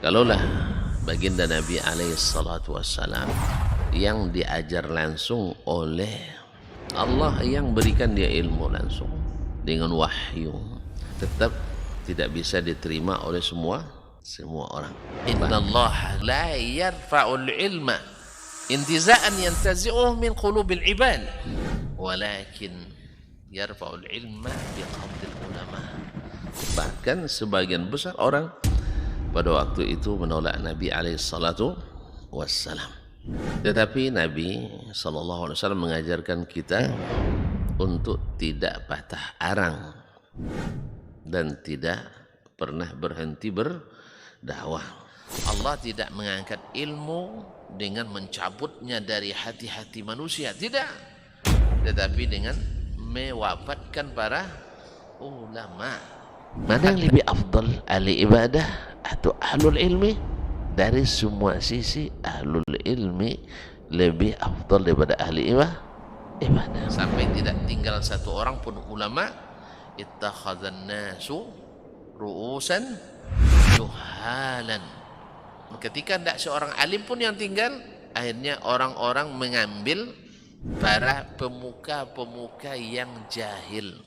Kalaulah baginda Nabi alaihi salatu wassalam yang diajar langsung oleh Allah, yang berikan dia ilmu langsung dengan wahyu, tetap tidak bisa diterima oleh semua orang. Innallaha la yarfa'ul ilma intiza'an yantazi'uhu min qulubil ibad, walakin yarfa'ul ilma biqabdil ulama. Bahkan sebagian besar orang pada waktu itu menolak Nabi alaihi salatu wassalam. Tetapi Nabi sallallahu alaihi wasallam mengajarkan kita untuk tidak patah arang dan tidak pernah berhenti berdakwah. Allah tidak mengangkat ilmu dengan mencabutnya dari hati-hati manusia, tidak, tetapi dengan mewafatkan para ulama. Mana yang lebih afdal, ahli ibadah atau ahlul ilmi? Dari semua sisi ahlul ilmi lebih afdal daripada ahli ibadah. Sampai tidak tinggal satu orang pun ulama. Ittakhadhan nasu ru'usan juhalan. Ketika tidak seorang alim pun yang tinggal, akhirnya orang-orang mengambil para pemuka-pemuka yang jahil.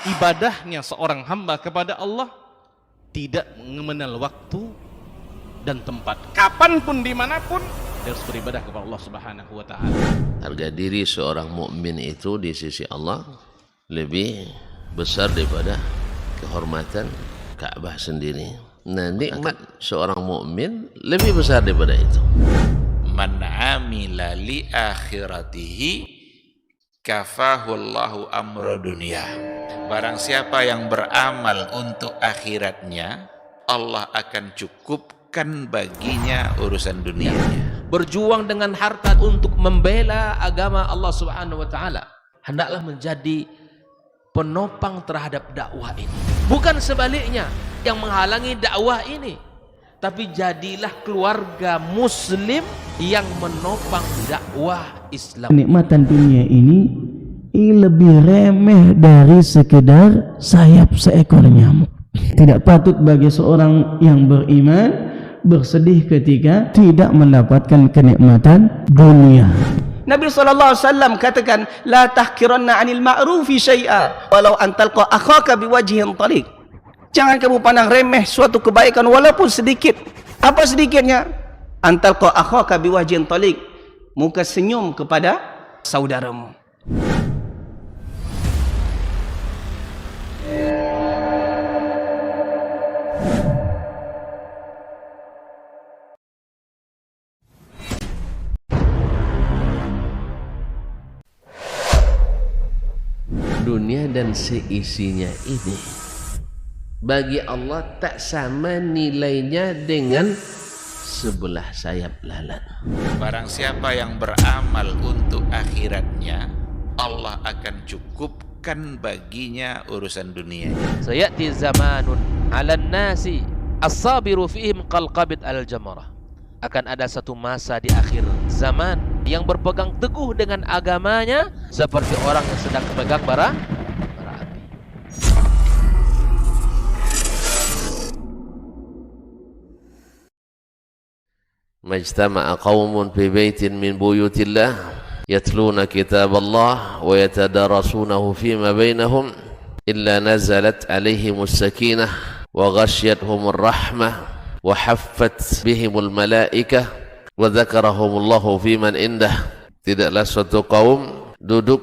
Ibadahnya seorang hamba kepada Allah tidak mengenal waktu dan tempat. Kapanpun, dimanapun, dia harus beribadah kepada Allah Subhanahu wa Ta'ala. Harga diri seorang mukmin itu di sisi Allah lebih besar daripada kehormatan Ka'bah sendiri. Nah, nikmat seorang mukmin lebih besar daripada itu. Man amila li akhiratihi kafahullahu amra dunia. Barang siapa yang beramal untuk akhiratnya, Allah akan cukupkan baginya urusan dunianya. Berjuang dengan harta untuk membela agama Allah Subhanahu wa Ta'ala, hendaklah menjadi penopang terhadap dakwah ini, bukan sebaliknya yang menghalangi dakwah ini, tapi jadilah keluarga muslim yang menopang dakwah Islam. Kenikmatan dunia ini lebih remeh dari sekedar sayap seekor nyamuk. Tidak patut bagi seorang yang beriman bersedih ketika tidak mendapatkan kenikmatan dunia. Nabi SAW katakan, la tahkiranna 'anil ma'rufi syai'a walau an talqa akhaka biwajhin taliq. Jangan kamu pandang remeh suatu kebaikan walaupun sedikit. Apa sedikitnya? An talqa akhaka biwajhin taliq, muka senyum kepada saudaramu. Dunia dan seisinya ini bagi Allah tak sama nilainya dengan sebelah sayap lalat. Barang siapa yang beramal untuk akhiratnya, Allah akan cukupkan baginya urusan dunianya. Sayati zamanun 'alan nasi as-sabiru fihim qalqabit al-jamarah. Akan ada satu masa di akhir zaman yang berpegang teguh dengan agamanya seperti orang yang sedang memegang bara api. Majtama'a qaumun fi baitin min buyutillah yatluna kitaballah wa yatadarasunahu fima bainahum illa nazalat alaihimus sakinah wa ghasyiyatuhumur rahmah wa haffat bihimul malaikah wa dzakarahumullahu fiman indah. Tidaklah suatu kaum duduk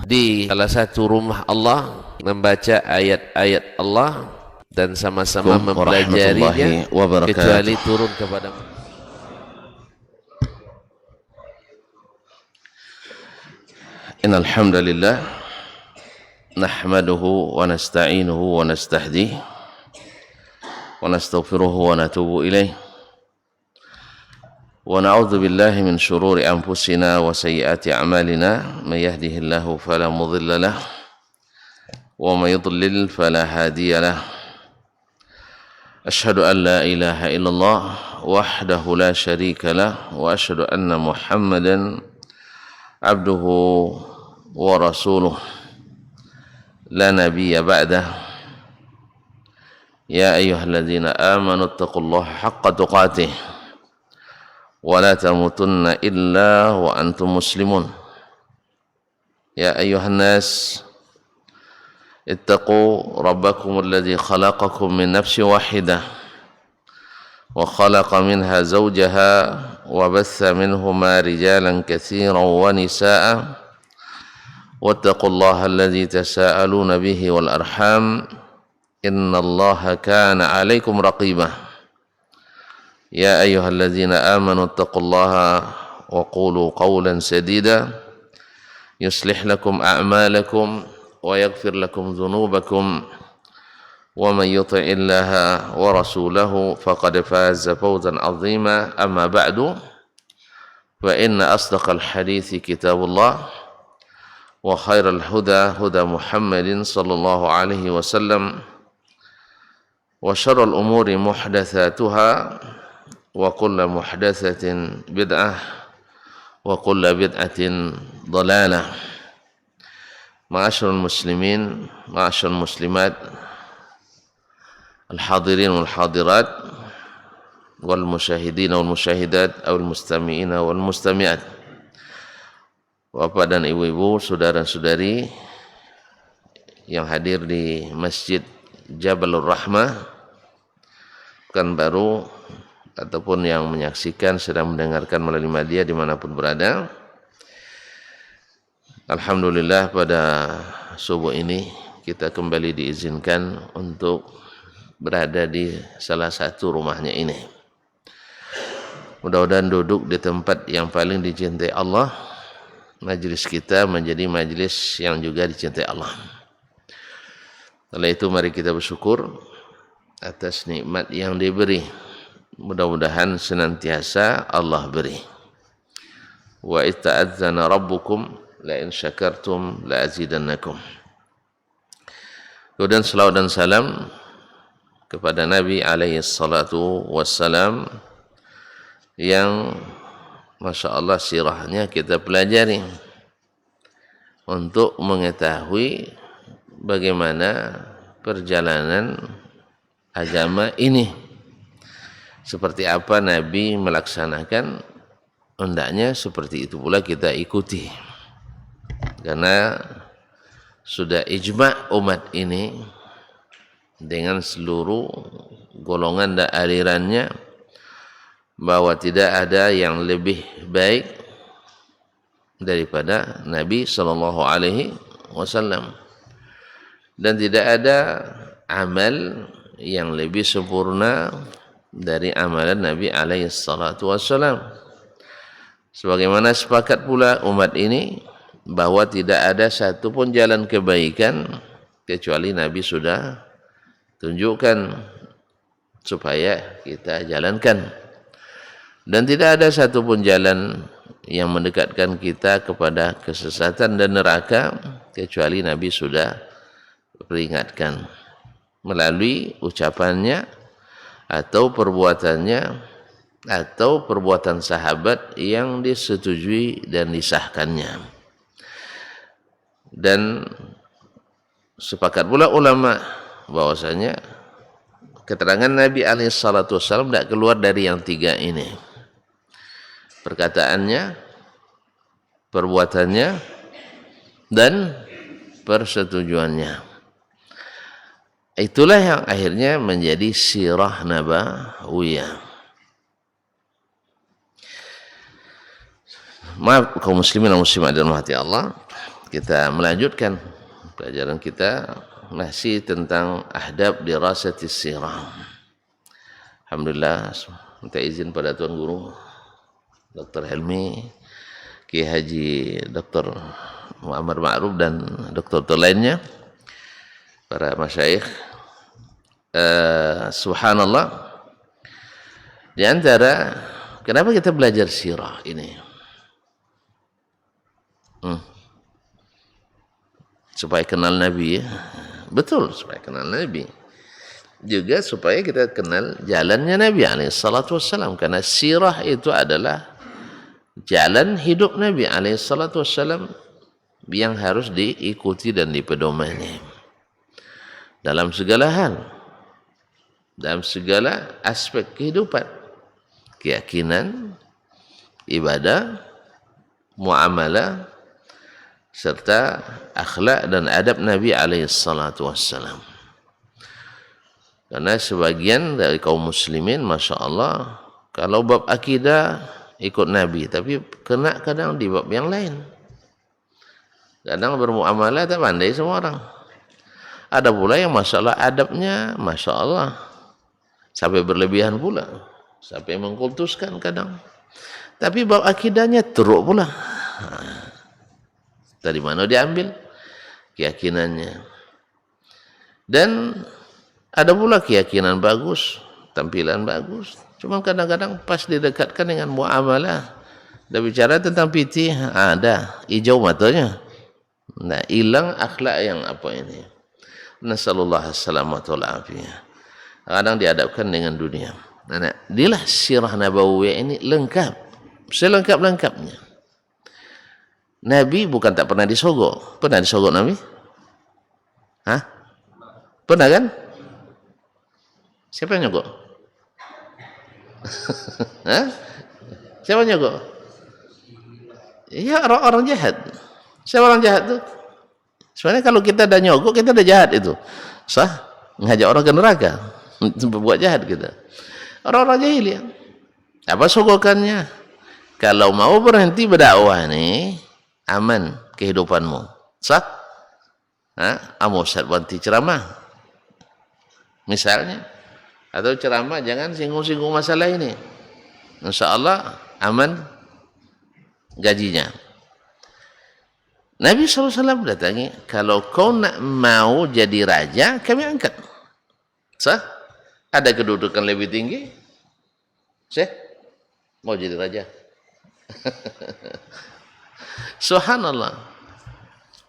di salah satu rumah Allah membaca ayat-ayat Allah dan sama-sama mempelajarinya kecuali turun kepada Innal hamdalillah nahmaduhu wa nasta'inuhu wa nastahdihi wa nastaghfiruhu wa natubu ilaih ونعوذ بالله من شرور أنفسنا وسيئات أعمالنا من يهده الله فلا مضل له ومن يضلل فلا هادي له أشهد أن لا إله إلا الله وحده لا شريك له وأشهد أن محمدا عبده ورسوله لا نبي بعده يا أيها الذين آمنوا اتقوا الله حق تقاته ولا تموتن إلا وأنتم مسلمون يا أيها الناس اتقوا ربكم الذي خلقكم من نفس واحدة وخلق منها زوجها وبث منهما رجالا كثيرا ونساء واتقوا الله الذي تساءلون به والأرحام إن الله كان عليكم رقيبا يا أيها الذين آمنوا اتقوا الله وقولوا قولا سديدا يصلح لكم أعمالكم ويغفر لكم ذنوبكم ومن يطع الله ورسوله فقد فاز فوزا عظيما أما بعد فإن أصدق الحديث كتاب الله وخير الهدى هدى محمد صلى الله عليه وسلم وشر الأمور محدثاتها وكل محدثة بدعة وكل بدعة ضلالة معاشر المسلمين معاشر المسلمات الحاضرين والحاضرات والمشاهدين والمشاهدات أو المستمعين والمستمعات. Bapak dan ibu-ibu, saudara-saudari yang hadir di Masjid Jabalur Rahmah Pekanbaru ataupun yang menyaksikan sedang mendengarkan melalui media dimanapun berada. Alhamdulillah pada subuh ini kita kembali diizinkan untuk berada di salah satu rumahnya ini. Mudah-mudahan duduk di tempat yang paling dicintai Allah. Majlis kita menjadi majlis yang juga dicintai Allah. Oleh itu mari kita bersyukur atas nikmat yang diberi. Mudah-mudahan senantiasa Allah beri. Wa itta'adzana rabbukum la in syakartum la azidannakum. Kemudian salawat dan salam kepada Nabi alaihi salatu wassalam yang Masya Allah sirahnya kita pelajari untuk mengetahui bagaimana perjalanan agama ini. Seperti apa Nabi melaksanakan, hendaknya seperti itu pula kita ikuti. Karena sudah ijma' umat ini dengan seluruh golongan dan alirannya bahwa tidak ada yang lebih baik daripada Nabi sallallahu alaihi wasallam dan tidak ada amal yang lebih sempurna dari amalan Nabi alaihi salatu wasallam. Sebagaimana sepakat pula umat ini bahwa tidak ada satu pun jalan kebaikan kecuali Nabi sudah tunjukkan supaya kita jalankan. Dan tidak ada satu pun jalan yang mendekatkan kita kepada kesesatan dan neraka kecuali Nabi sudah peringatkan melalui ucapannya atau perbuatannya atau perbuatan sahabat yang disetujui dan disahkannya. Dan sepakat pula ulama bahwasanya keterangan Nabi alaihi salatu wasallam tidak keluar dari yang tiga ini. Perkataannya, perbuatannya, dan persetujuannya. Itulah yang akhirnya menjadi sirah nabawiyah. Maaf kaum muslimin dan muslimat dan rahmati Allah, kita melanjutkan pelajaran kita masih tentang ahdab dirasatis sirah. Alhamdulillah, minta izin pada Tuan Guru Dr. Helmi, Kiai Haji Dr. Muhammad Ma'ruf dan dokter lainnya, para masyayikh. Subhanallah, di antara kenapa kita belajar sirah ini? Supaya kenal Nabi ya. Betul, supaya kenal Nabi. Juga supaya kita kenal jalannya Nabi SAW. Karena sirah itu adalah jalan hidup Nabi SAW yang harus diikuti dan dipedomani dalam segala hal, dalam segala aspek kehidupan, keyakinan, ibadah, muamalah, serta akhlak dan adab Nabi SAW. Karena sebagian dari kaum muslimin, Masya Allah, kalau bab akidah ikut Nabi, tapi kena kadang di bab yang lain. Kadang bermuamalah tak pandai semua orang. Ada pula yang masalah adabnya, Masya Allah, sampai berlebihan pula, sampai mengkultuskan kadang. Tapi bab akidahnya teruk pula. Dari mana diambil keyakinannya? Dan ada pula keyakinan bagus, tampilan bagus. Cuma kadang-kadang pas didekatkan dengan muamalah, dah bicara tentang pitih, ada hijau matanya. Nah, hilang akhlak yang apa ini. Nasallallahu alaihi afiyah. Kadang dihadapkan dengan dunia. Nah, inilah sirah nabawiyah ini lengkap, selengkap-lengkapnya. Nabi bukan tak pernah disogok. Pernah disogok Nabi? Hah? Pernah kan? Siapa yang nyogok? Hah? Siapa yang nyogok? Ya, orang-orang jahat. Siapa orang jahat itu? Sebenarnya kalau kita dah nyogok, kita dah jahat itu. Sah? Ngajak orang ke neraka. Buat jahat kita. Orang-orang jahiliyah. Apa sogokannya? Kalau mau berhenti berdakwah nih, aman kehidupanmu. Sah? Amo Ustaz banti ceramah. Misalnya. Atau ceramah jangan singgung-singgung masalah ini. Insya Allah aman gajinya. Nabi SAW datangi, kalau kau nak mau jadi raja, kami angkat. Sah? Ada kedudukan lebih tinggi? Sah? Mau jadi raja? Subhanallah.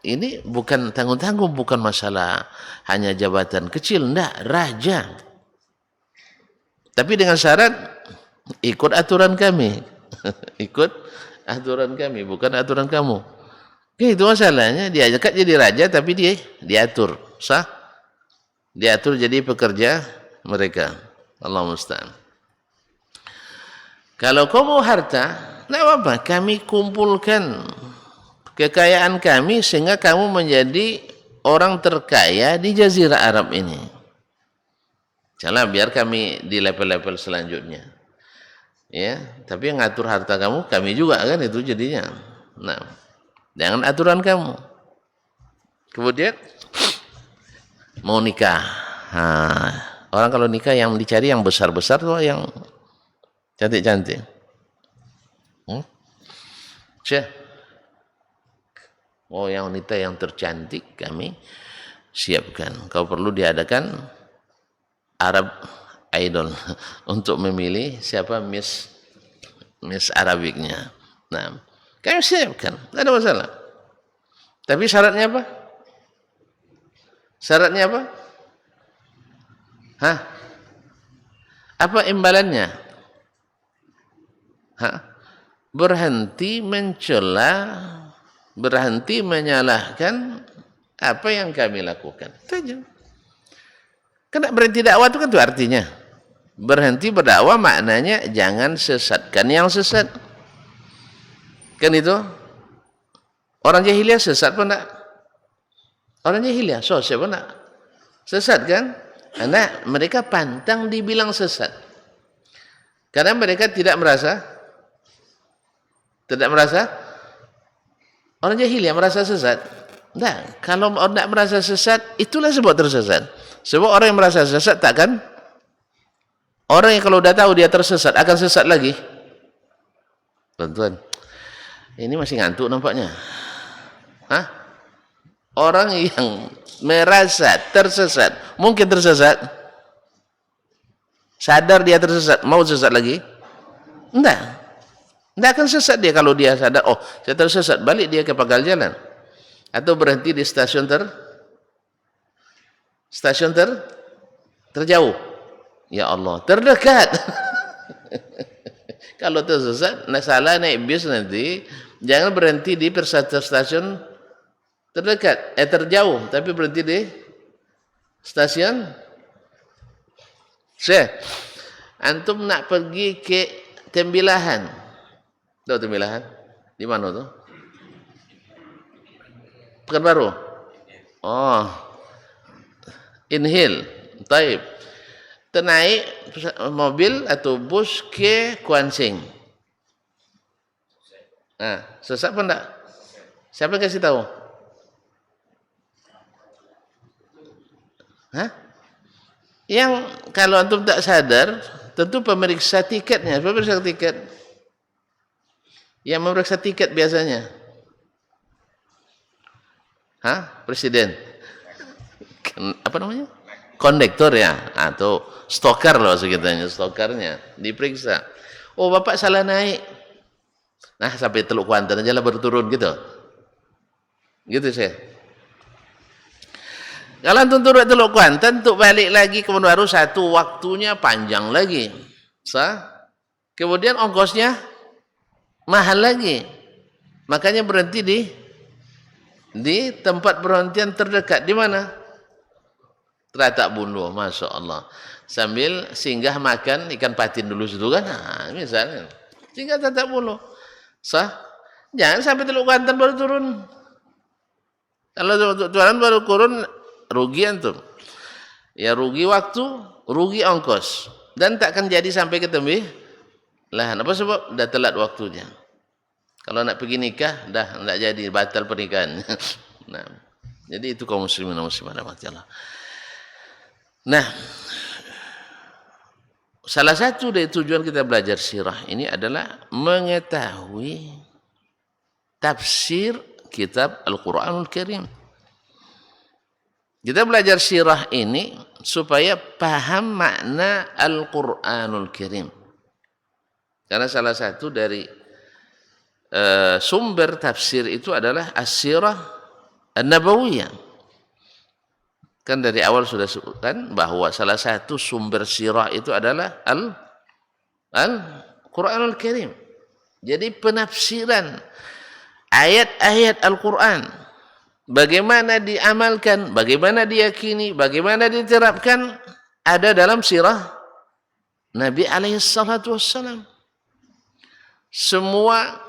Ini bukan tanggung-tanggung, bukan masalah hanya jabatan kecil, enggak, raja. Tapi dengan syarat ikut aturan kami. Ikut aturan kami, bukan aturan kamu. Itu masalahnya, dia ajak jadi raja tapi dia diatur. Sah? Diatur jadi pekerja mereka. Allah musta'an. Kalau kau mau harta, tidak apa-apa, kami kumpulkan kekayaan kami sehingga kamu menjadi orang terkaya di Jazirah Arab ini. Janganlah biar kami di level-level selanjutnya. Ya, tapi yang ngatur harta kamu kami juga kan, itu jadinya. Nah, dengan aturan kamu. Kemudian mau nikah. Orang kalau nikah yang dicari yang besar-besar tuh, yang cantik-cantik. Oh, yang wanita yang tercantik kami siapkan. Kalau perlu diadakan Arab Idol untuk memilih siapa Miss Arabiknya. Nah, kami siapkan, tidak ada masalah. Tapi syaratnya apa? Syaratnya apa? Hah? Apa imbalannya? Hah? Berhenti mencela, berhenti menyalahkan apa yang kami lakukan. Itu aja. Kena berhenti dakwah itu kan itu artinya. Berhenti berdakwah maknanya jangan sesatkan yang sesat. Kan itu. Orang jahiliyah sesat pun tak? Orang jahiliyah sesat pun tak? Sesat kan? Karena mereka pantang dibilang sesat. Karena mereka tidak merasa orang jahiliyah merasa sesat. Tidak. Kalau orang tidak merasa sesat, itulah sebab tersesat. Sebab orang yang merasa sesat takkan, orang yang kalau dah tahu dia tersesat akan sesat lagi. Tuan-tuan, ini masih ngantuk nampaknya. Hah? Orang yang merasa tersesat, mungkin tersesat, sadar dia tersesat, mau sesat lagi? Enggak akan sesat dia kalau dia sadar, oh saya tersesat, balik dia ke pagal jalan. Atau berhenti di stasiun terjauh. Ya Allah, terdekat. Kalau tersesat, salah naik bis nanti, jangan berhenti di stasiun terdekat, terjauh, tapi berhenti di stasiun. Antum nak pergi ke Tembilahan. Tahu Tembilahan? Di mana tu? Pekanbaru. Oh. Inhil. Taib. Ternaik mobil atau bus ke Kuansing. Sesat apa enggak? Siapa yang kasih tahu? Yang kalau antum tak sadar, tentu pemeriksa tiketnya. Pemeriksa tiket. Yang memeriksa tiket biasanya. Presiden. Apa namanya? Kondektor ya, atau stoker loh sekitarnya, stokernya diperiksa. Oh bapak salah naik. Nah sampai Teluk Kuantan aja lah baru turun gitu. Gitu saya. Kalau antum turun Teluk Kuantan untuk balik lagi ke Pekanbaru satu waktunya panjang lagi. Kemudian ongkosnya mahal lagi. Makanya berhenti di tempat berhentian terdekat. Di mana? Teratak Buluh, Masya Allah. Sambil singgah makan ikan patin dulu situ kan. Misalnya. Singgah Teratak Buluh. Jangan sampai Teluk Kuantan baru turun. Kalau turun baru turun, rugi antum. Ya rugi waktu, rugi ongkos. Dan takkan jadi sampai ke Tembilahan. Apa sebab? Dah telat waktunya. Kalau nak pergi nikah, dah tak jadi, batal pernikahan. Nah, jadi itu kaum muslimin dan muslimat rahmatullah. Nah, salah satu dari tujuan kita belajar sirah ini adalah mengetahui tafsir kitab Al-Quranul Karim. Kita belajar sirah ini supaya paham makna Al-Quranul Karim. Karena salah satu dari sumber tafsir itu adalah As-Sirah An-Nabawiyah. Kan dari awal sudah sebutkan bahwa salah satu sumber sirah itu adalah Al-Quranul Karim. Jadi penafsiran ayat-ayat Al-Quran, bagaimana diamalkan, bagaimana diyakini, bagaimana diterapkan, ada dalam sirah Nabi SAW. Semua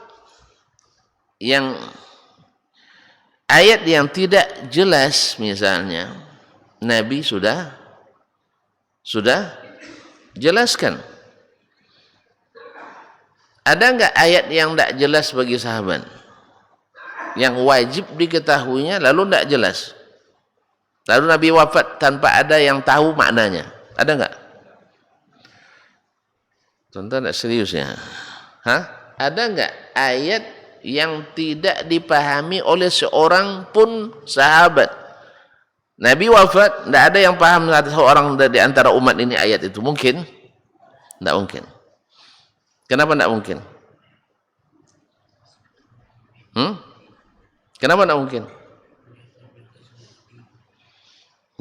ayat yang tidak jelas misalnya, Nabi sudah jelaskan. Ada enggak ayat yang tidak jelas bagi sahabat? Yang wajib diketahuinya lalu tidak jelas. Lalu Nabi wafat tanpa ada yang tahu maknanya. Ada enggak? Contoh tidak serius ya. Ada enggak ayat yang tidak dipahami oleh seorang pun sahabat? Nabi wafat, tidak ada yang paham seorang di antara umat ini ayat itu. Mungkin? Tidak mungkin. Kenapa tidak mungkin? Kenapa tidak mungkin?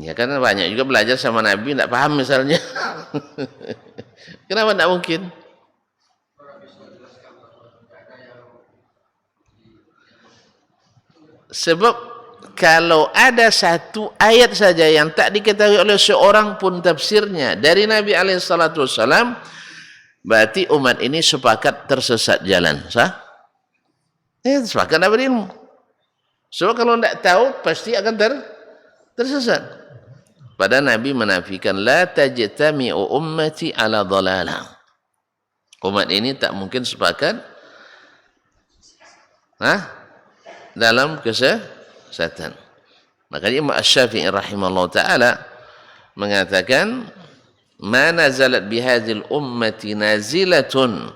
Ya karena banyak juga belajar sama Nabi tidak paham misalnya. Kenapa tidak mungkin? Sebab kalau ada satu ayat saja yang tak diketahui oleh seorang pun tafsirnya dari Nabi SAW, berarti umat ini sepakat tersesat jalan. Sepakat tak berilmu. Sebab kalau tidak tahu pasti akan tersesat. Padahal Nabi menafikan la tajtami'u ummati ala dhalalah. Umat ini tak mungkin sepakat dalam kesesatan. Makanya Imam Asy-Syafi'i rahimahullah taala mengatakan ma nazalat bihadzal ummati nazilatun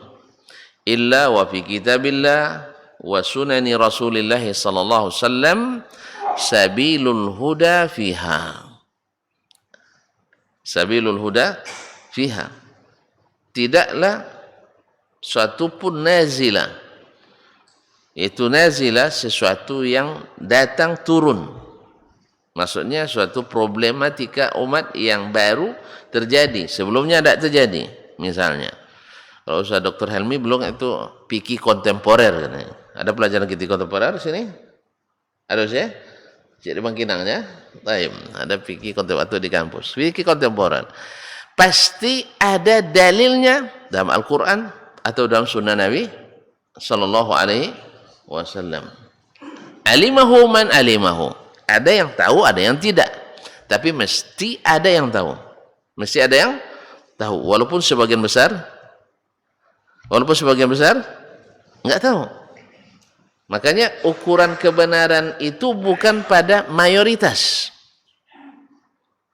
illa wa fi kitabillah wa sunani Rasulillah sallallahu alaihi wasallam sabilul huda fiha. Sabilul huda fiha. Tidaklah suatu pun nazilah. Itu nazilah sesuatu yang datang turun. Maksudnya suatu problematika umat yang baru terjadi. Sebelumnya tidak terjadi. Misalnya, kalau Ustaz Dr. Helmi belum itu fikih kontemporer katanya. Ada pelajaran fikih kontemporer di sini? Ada ya? Jadi Bangkinangnya. Baik, ada fikih kontemporer atau di kampus. Fikih kontemporer. Pasti ada dalilnya dalam Al-Quran atau dalam Sunnah Nabi Sallallahu Alaihi Wasallam. Alimahu man alimahu. Ada yang tahu, ada yang tidak. Tapi mesti ada yang tahu. Mesti ada yang tahu. Walaupun sebagian besar enggak tahu. Makanya ukuran kebenaran itu bukan pada mayoritas,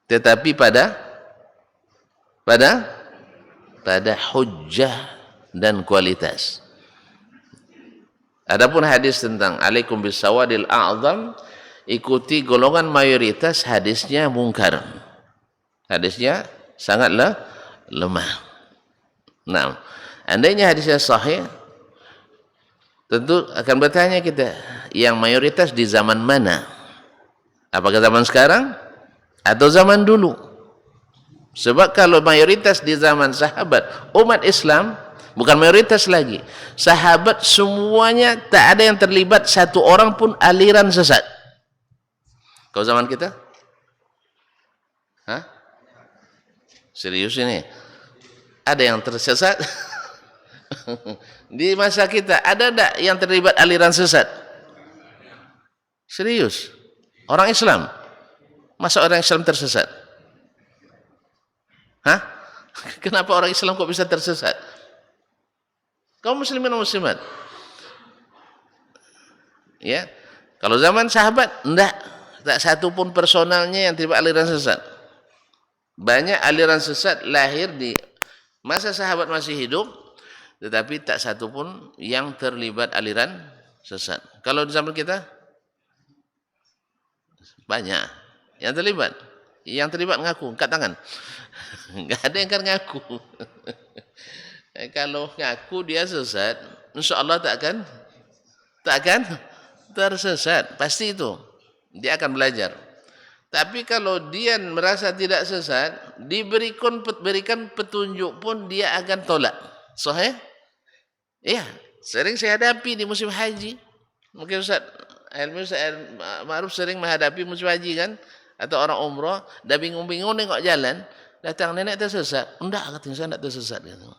tetapi pada hujjah dan kualitas. Adapun hadis tentang alaikum bisawadil a'zam, ikuti golongan mayoritas, hadisnya mungkar. Hadisnya sangatlah lemah. Nah, andainya hadisnya sahih, tentu akan bertanya kita, yang mayoritas di zaman mana? Apakah zaman sekarang atau zaman dulu? Sebab kalau mayoritas di zaman sahabat umat Islam, bukan mayoritas lagi, sahabat semuanya tak ada yang terlibat satu orang pun aliran sesat. Kalau zaman kita? Hah? Serius ini? Ada yang tersesat? Di masa kita ada tak yang terlibat aliran sesat? Serius? Orang Islam? Masa orang Islam tersesat? Hah? Kenapa orang Islam kok bisa tersesat? Kaum muslimin dan muslimat. Ya. Kalau zaman sahabat enggak, tak satu pun personalnya yang terlibat aliran sesat. Banyak aliran sesat lahir di masa sahabat masih hidup, tetapi tak satu pun yang terlibat aliran sesat. Kalau di zaman kita banyak yang terlibat. Yang terlibat ngaku, angkat tangan. Enggak ada yang kan ngaku. Kalau ngaku dia sesat, insya-Allah tak akan tersesat, pasti itu. Dia akan belajar. Tapi kalau dia merasa tidak sesat, berikan petunjuk pun dia akan tolak. Sahih? Iya, sering saya hadapi di musim haji. Mungkin Ustaz Ma'ruf sering menghadapi musim haji kan, atau orang umrah, dah bingung-bingung nengok jalan, datang nenek tersesat. Enggak, katanya saya enggak tersesat gitu.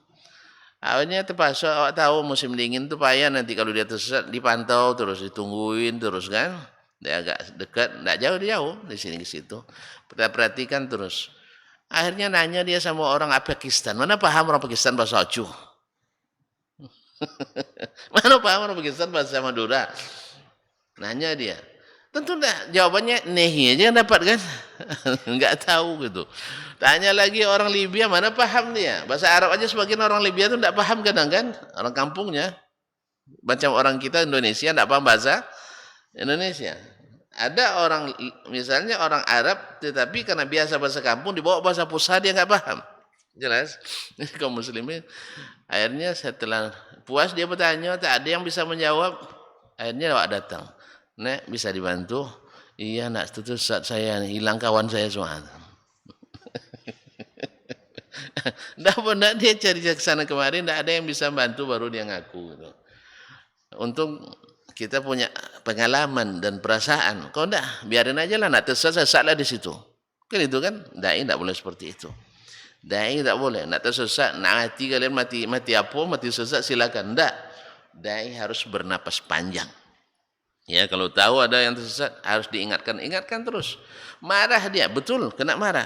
Awalnya terpaksa, awak tahu musim dingin tu payah, nanti kalau dia tersesat dipantau terus, ditungguin terus kan. Dia agak dekat, enggak jauh di sini ke situ. Kita perhatikan terus. Akhirnya nanya dia sama orang Pakistan. Mana paham orang Pakistan bahasa Acuh? Mana paham orang Pakistan bahasa Madura? Nanya dia. Tentu enggak, jawabannya nehi aja dapat kan. Enggak tahu gitu. Tanya lagi orang Libya, mana paham dia? Bahasa Arab aja sebagian orang Libya itu enggak paham kadang kan. Orang kampungnya. Macam orang kita Indonesia enggak paham bahasa Indonesia. Ada orang, misalnya orang Arab, tetapi karena biasa bahasa kampung, dibawa bahasa pusat dia enggak paham. Jelas? Kaum muslimin. Akhirnya setelah puas dia bertanya, tak ada yang bisa menjawab. Akhirnya awak datang. Nek, bisa dibantu? Iya, nak, itu saat saya hilang kawan saya semua. Tidak pernah dia cari ke sana kemarin, tidak ada yang bisa bantu, baru dia ngaku. Gitu. Untung kita punya pengalaman dan perasaan. Kalau tidak, biarin aja lah, nak tersesat lah di situ. Kan itu kan, dai tidak boleh seperti itu. Dai tidak boleh, nak tersesat, nak hati kalian mati apa, mati sesat silakan. Tidak, dai harus bernapas panjang. Ya, kalau tahu ada yang tersesat harus ingatkan terus. Marah dia, betul, kena marah.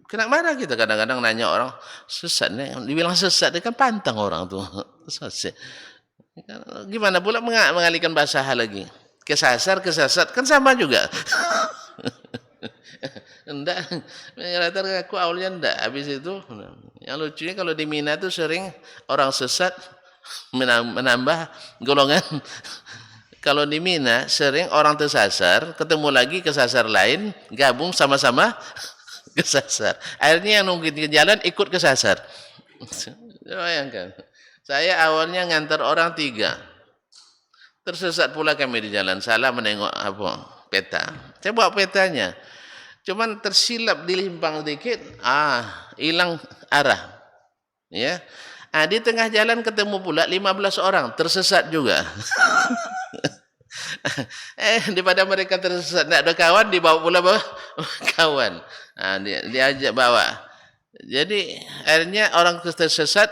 Kena marah kita kadang-kadang nanya orang sesat, dibilang sesat dia kan pantang orang tuh. Sesat. Gimana pula mengalihkan bahasa lagi? Kesasar, kesasat kan sama juga. Enggak, rata-rata aku awalnya enggak. Habis itu yang lucunya kalau di Mina tuh sering orang sesat menambah golongan. Kalau di Mina sering orang tersasar, ketemu lagi kesasar lain, gabung sama-sama kesasar. Akhirnya yang nungguin ke jalan ikut kesasar. Bayangkan. Saya awalnya ngantar orang 3. Tersesat pula kami di jalan, salah menengok peta. Saya bawa petanya. Cuman tersilap di limpang dikit, hilang arah. Ya. Di tengah jalan ketemu pula 15 orang, tersesat juga. Daripada mereka tersesat, tidak ada kawan, dibawa pula kawan. Diajak bawa. Jadi akhirnya orang tersesat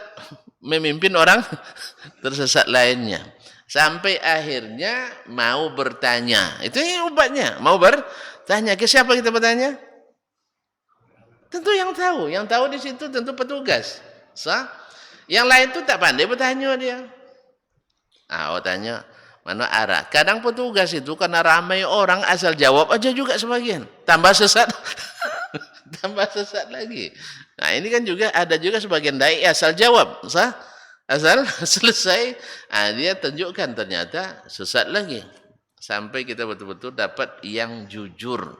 memimpin orang tersesat lainnya. Sampai akhirnya mau bertanya. Itu obatnya, mau bertanya. Ke siapa kita bertanya? Tentu yang tahu. Yang tahu di situ tentu petugas. Yang lain tu tak pandai bertanya dia. Tanya mana arah. Kadang petugas itu karena ramai orang asal jawab aja juga sebagian. Tambah sesat. Tambah sesat lagi. Nah ini kan juga ada juga sebagian dai asal jawab. Asal selesai. Dia tunjukkan ternyata sesat lagi. Sampai kita betul-betul dapat yang jujur.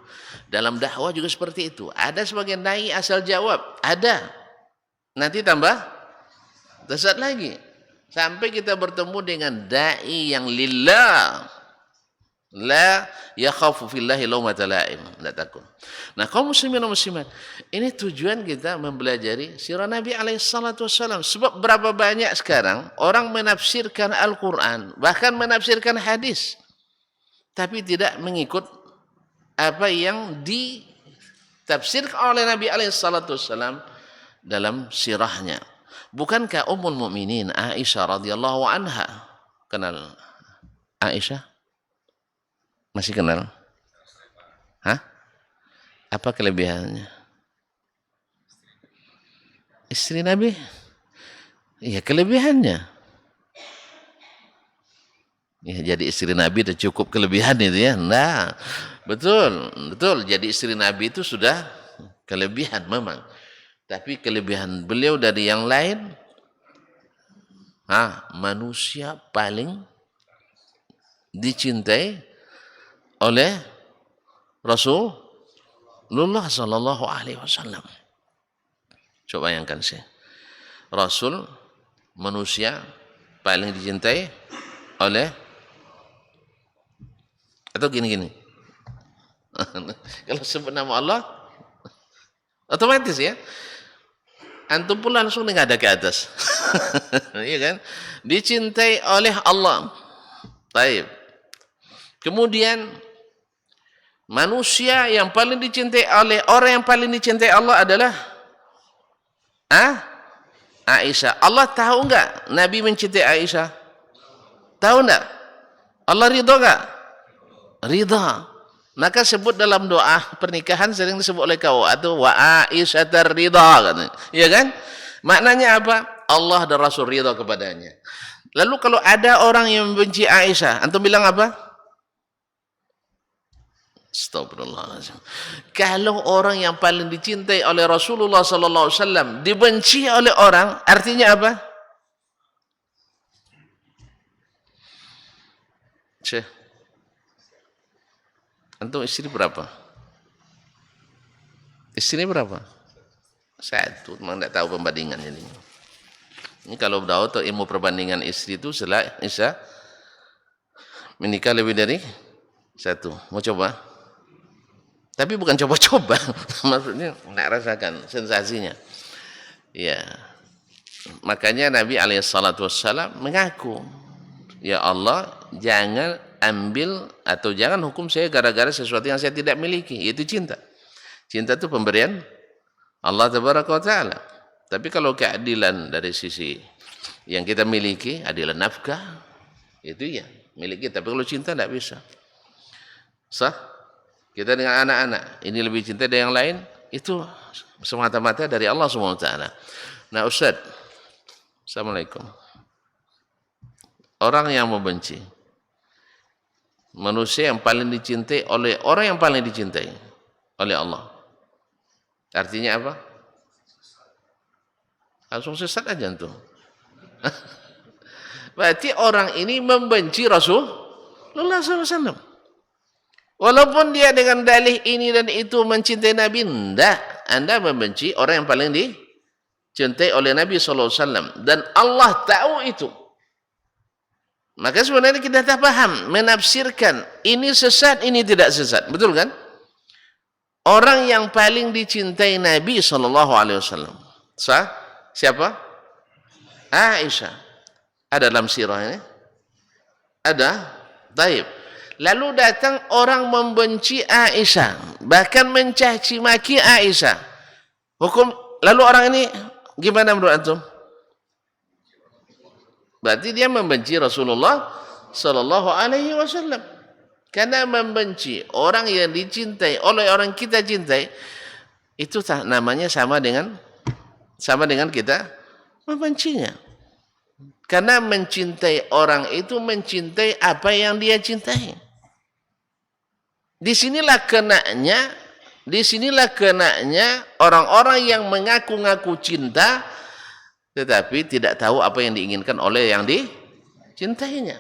Dalam dakwah juga seperti itu. Ada sebagian dai asal jawab. Ada. Nanti tambah sesat lagi. Sampai kita bertemu dengan da'i yang lillah. La yakhafu fillahi lawmata la'im. Tidak takut. Nah kaum muslimin dan muslimat, ini tujuan kita mempelajari sirah Nabi SAW. Sebab berapa banyak sekarang orang menafsirkan Al-Quran, bahkan menafsirkan hadis, tapi tidak mengikut apa yang ditafsirkan oleh Nabi SAW dalam sirahnya. Bukankah Ummul Mukminin Aisyah radhiyallahu anha, kenal Aisyah? Masih kenal? Apa kelebihannya? Istri Nabi? Iya, kelebihannya. Ya, jadi istri Nabi itu cukup kelebihan itu ya. Nah, betul. Jadi istri Nabi itu sudah kelebihan memang. Tapi kelebihan beliau dari yang lain, manusia paling dicintai oleh Rasulullah Sallallahu Alaihi Wasallam. Coba bayangkan sih, Rasul manusia paling dicintai oleh, atau gini. Kalau sebut nama Allah, otomatis ya. Antum pun langsung ada ke atas. Iya kan? Dicintai oleh Allah. Baik. Kemudian manusia yang paling dicintai oleh orang yang paling dicintai Allah adalah Aisyah. Allah tahu enggak Nabi mencintai Aisyah? Tahu enggak? Allah ridha enggak? Ridha. Maka sebut dalam doa pernikahan sering disebut oleh kau atau wa Aisyah ridha katanya. Iya kan? Maknanya apa? Allah dan Rasul ridha kepadanya. Lalu kalau ada orang yang membenci Aisyah, antum bilang apa? Astagfirullahaladzim. Kalau orang yang paling dicintai oleh Rasulullah sallallahu alaihi wasallam dibenci oleh orang, artinya apa? Syekh, antum istri berapa? Istri berapa? Satu, memang tidak tahu perbandingan ini. Ini kalau tahu atau ilmu perbandingan istri itu setelah Isya menikah lebih dari satu. Mau coba? Tapi bukan coba-coba, maksudnya nak rasakan sensasinya. Ya, makanya Nabi SAW mengaku, ya Allah, jangan ambil atau jangan hukum saya gara-gara sesuatu yang saya tidak miliki, yaitu cinta. Cinta itu pemberian Allah Tabaraka wa Ta'ala. Tapi kalau keadilan dari sisi yang kita miliki, adilan nafkah, itu ya milik kita. Tapi kalau cinta tidak bisa. Sah? Kita dengan anak-anak, ini lebih cinta dari yang lain, itu semata-mata dari Allah SWT. Nah Ustaz, Assalamualaikum. Orang yang membenci, manusia yang paling dicintai oleh orang yang paling dicintai oleh Allah. Artinya apa? Langsung sesat aja tuh. Berarti orang ini membenci Rasulullah SAW. Walaupun dia dengan dalih ini dan itu mencintai Nabi, enggak. Anda membenci orang yang paling cintai oleh Nabi SAW, dan Allah tahu itu. Maka sebenarnya kita tak paham menafsirkan ini sesat, ini tidak sesat, betul kan? Orang yang paling dicintai Nabi SAW, siapa? Aisyah. Ada dalam sirah ini? Ada. Taib. Lalu datang orang membenci Aisyah, bahkan mencaci maki Aisyah. Lalu orang ini gimana menurut antum? Berarti dia membenci Rasulullah sallallahu alaihi wasallam. Karena membenci orang yang dicintai oleh orang kita cintai, itu namanya sama dengan kita membencinya. Karena mencintai orang itu mencintai apa yang dia cintai. Disinilah kenanya orang-orang yang mengaku-ngaku cinta tetapi tidak tahu apa yang diinginkan oleh yang dicintainya.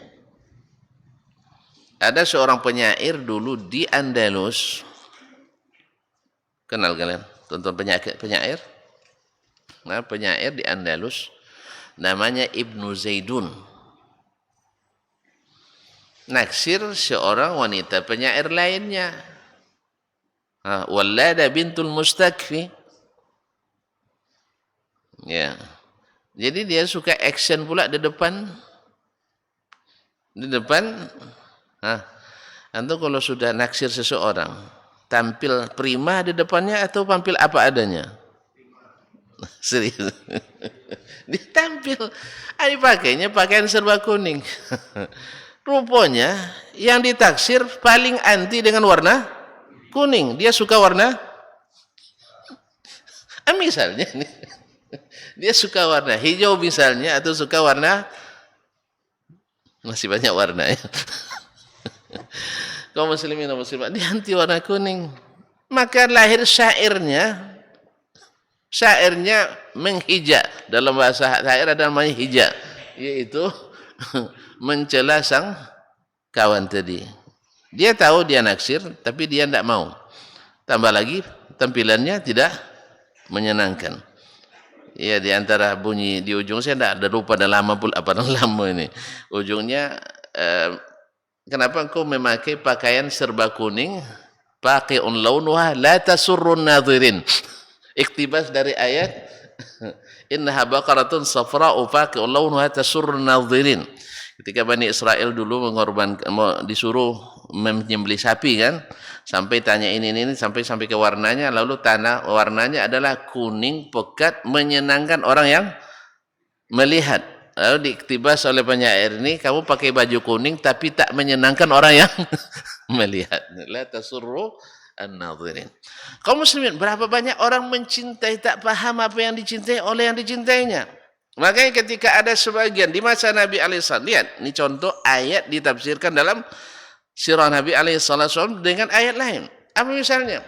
Ada seorang penyair dulu di Andalus. Kenal kalian? Tonton penyair? Nah, penyair di Andalus namanya Ibnu Zaidun. Naksir seorang wanita penyair lainnya. Wallada bintul Mustakfi. Ya. Jadi dia suka action pula di depan. Antum kalau sudah naksir seseorang, tampil prima di depannya atau tampil apa adanya? Serius. Dia tampil. Pakainya pakaian serba kuning. Rupanya yang ditaksir paling anti dengan warna kuning. Dia suka warna misalnya nih. Dia suka warna hijau misalnya, atau suka warna, masih banyak warna ya. Kaum muslimin dan muslimat, dia anti warna kuning. Maka lahir syairnya menghija. Dalam bahasa syair ada namanya hija, yaitu mencela sang kawan tadi. Dia tahu dia naksir, tapi dia tidak mau. Tambah lagi tampilannya tidak menyenangkan. Ya, di antara bunyi di ujung, saya tidak ada lupa, dah lama pula apa lama ini. Ujungnya, kenapa engkau memakai pakaian serba kuning? Paqi'un launuha la tasurrun nadhirin. Iktibas dari ayat innaha baqaratun safra'u faqi'un launuha tasurrun nadhirin. Ketika Bani Israel dulu disuruh menyembelih sapi kan, sampai tanya ini sampai ke warnanya, lalu warnanya adalah kuning pekat menyenangkan orang yang melihat. Lalu diiktibas oleh penyair ini, kamu pakai baju kuning tapi tak menyenangkan orang yang melihat. La tasurru an-nadhirin. Kaum muslimin, berapa banyak orang mencintai tak paham apa yang dicintai oleh yang dicintainya. Makanya ketika ada sebagian di masa Nabi alaihissalam, lihat, ini contoh ayat ditafsirkan dalam sirah Nabi alaihissalam dengan ayat lain. Apa misalnya?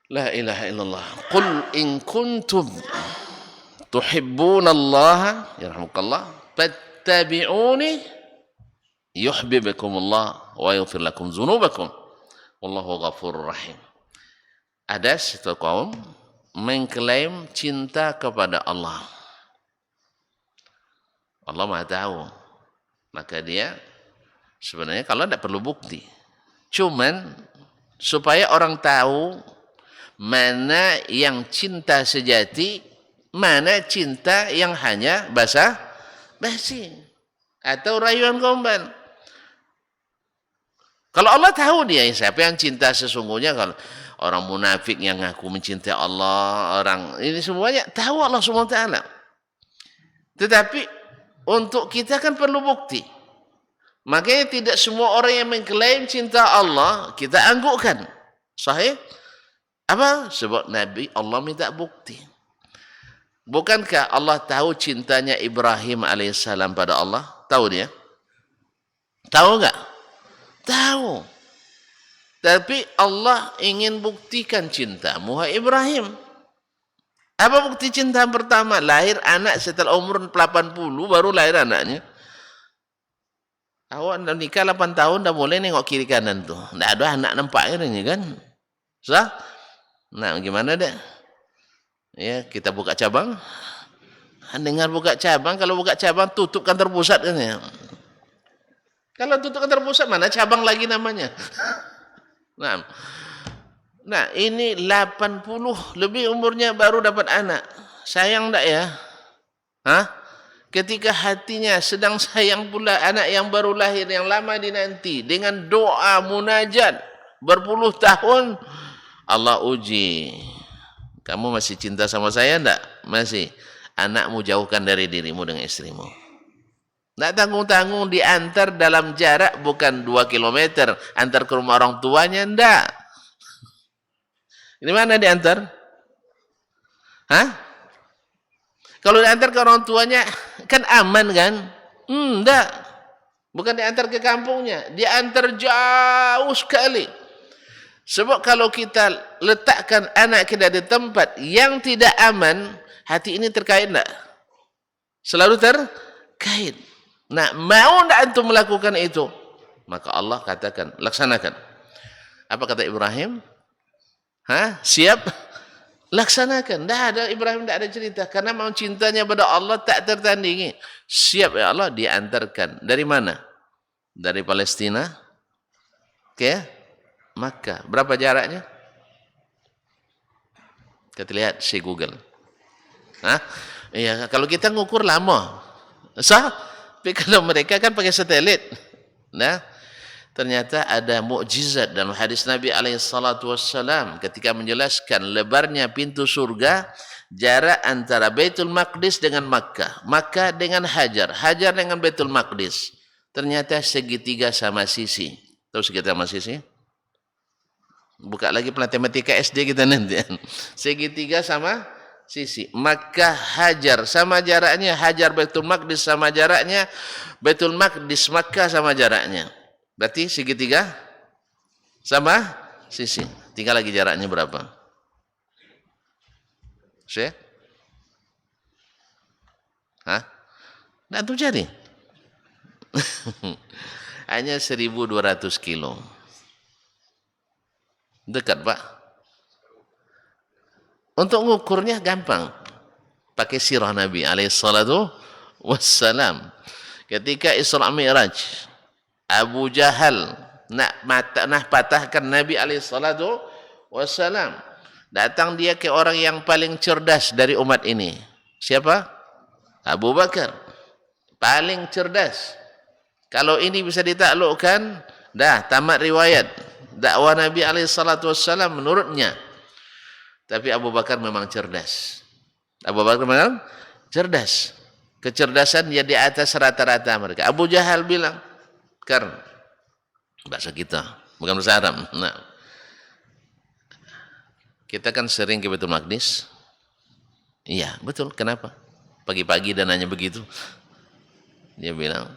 La ilaha illallah. Qul in kuntum tuhibbunallaha yarhamukallah fattabi'uni yuhibbukumullah wa yaghfir lakum dzunubakum wallahu ghafurur rahim. Ada satu kaum mengklaim cinta kepada Allah. Allah Maha tahu. Maka dia sebenarnya kalau tidak perlu bukti. Cuman supaya orang tahu mana yang cinta sejati, mana cinta yang hanya basa-basi atau rayuan gombal. Kalau Allah tahu dia siapa yang cinta sesungguhnya, kalau orang munafik yang ngaku mencintai Allah, orang ini semuanya tahu Allah Subhanahu wa taala. Tetapi untuk kita kan perlu bukti. Makanya tidak semua orang yang mengklaim cinta Allah kita anggukkan. Sahih? Apa? Sebab Nabi Allah minta bukti. Bukankah Allah tahu cintanya Ibrahim alaihissalam pada Allah? Tahu dia? Tahu enggak? Tahu. Tapi Allah ingin buktikan cintamu, hai Ibrahim. Apa bukti cinta pertama? Lahir anak setelah umur 80, baru lahir anaknya. Awak dah nikah 8 tahun, dah boleh nengok kiri kanan tuh. Tidak ada anak nampak ini kan? Sah? Nah, gimana deh? Ya, kita buka cabang. Dengar buka cabang, kalau buka cabang tutup kantor pusat kan ya. Kalau tutup kantor pusat mana cabang lagi namanya. Nah, ini 80 lebih umurnya baru dapat anak. Sayang tak ya? Hah? Ketika hatinya sedang sayang pula anak yang baru lahir, yang lama dinanti, dengan doa munajat berpuluh tahun, Allah uji. Kamu masih cinta sama saya enggak? Masih. Anakmu jauhkan dari dirimu dengan istrimu. Enggak tanggung-tanggung diantar dalam jarak bukan 2 kilometer. Antar ke rumah orang tuanya, enggak. Ini mana diantar? Hah? Kalau diantar ke orang tuanya, kan aman kan? Enggak. Bukan diantar ke kampungnya. Diantar jauh sekali. Sebab kalau kita letakkan anak kita di tempat yang tidak aman, hati ini terkait enggak? Selalu terkait. Nah, mau enggak antum melakukan itu? Maka Allah katakan, laksanakan. Apa kata Ibrahim? Siap? Laksanakan. Dah ada Ibrahim, tidak ada cerita. Karena mau cintanya pada Allah tak tertandingi. Siap ya Allah, diantarkan. Dari mana? Dari Palestina ke Makkah. Berapa jaraknya? Kita lihat si Google. Iya, kalau kita ngukur lama. Tapi kalau mereka kan pakai satelit. Nah, ternyata ada mukjizat dalam hadis Nabi SAW ketika menjelaskan lebarnya pintu surga, jarak antara Baitul Maqdis dengan Makkah, Makkah dengan Hajar, Hajar dengan Baitul Maqdis. Ternyata segitiga sama sisi. Tahu segitiga sama sisi? Buka lagi matematika SD kita nanti. Segitiga sama sisi. Makkah Hajar sama jaraknya, Hajar Baitul Maqdis sama jaraknya, Baitul Maqdis Makkah sama jaraknya. Berarti segitiga sama sisi. Tinggal lagi jaraknya berapa? Saya? Nah, itu jadi. Hanya 1.200 kilo. Dekat, Pak. Untuk mengukurnya gampang. Pakai sirah Nabi alaihissalatu wassalam. Ketika Isra Mi'raj, Abu Jahal nak patahkan Nabi alaihissalatu wassalam. Datang dia ke orang yang paling cerdas dari umat ini. Siapa? Abu Bakar. Paling cerdas. Kalau ini bisa ditaklukkan, dah tamat riwayat dakwah Nabi alaihissalatu wassalam menurutnya. Tapi Abu Bakar memang cerdas. Abu Bakar memang cerdas. Kecerdasan dia di atas rata-rata mereka. Abu Jahal bilang, karena bahasa kita, bukan bahasa Arab. Nah, kita kan sering ke Baitul Maqdis. Iya, betul. Kenapa? Pagi-pagi dan nanya begitu. Dia bilang,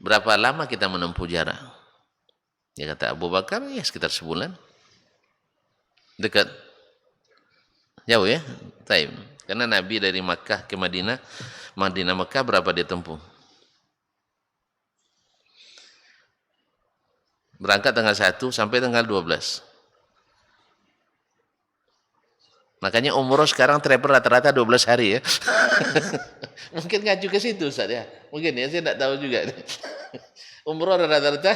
berapa lama kita menempuh jarak? Dia kata Abu Bakar, ya sekitar sebulan. Dekat. Jauh ya? Taib. Karena Nabi dari Makkah ke Madinah, Madinah Makkah berapa dia tempuh? Berangkat tanggal 1 sampai tanggal 12. Makanya umroh sekarang travel rata-rata 12 hari ya. Mungkin ngacu ke situ Ustaz ya. Mungkin ya, saya tidak tahu juga. Umroh rata-rata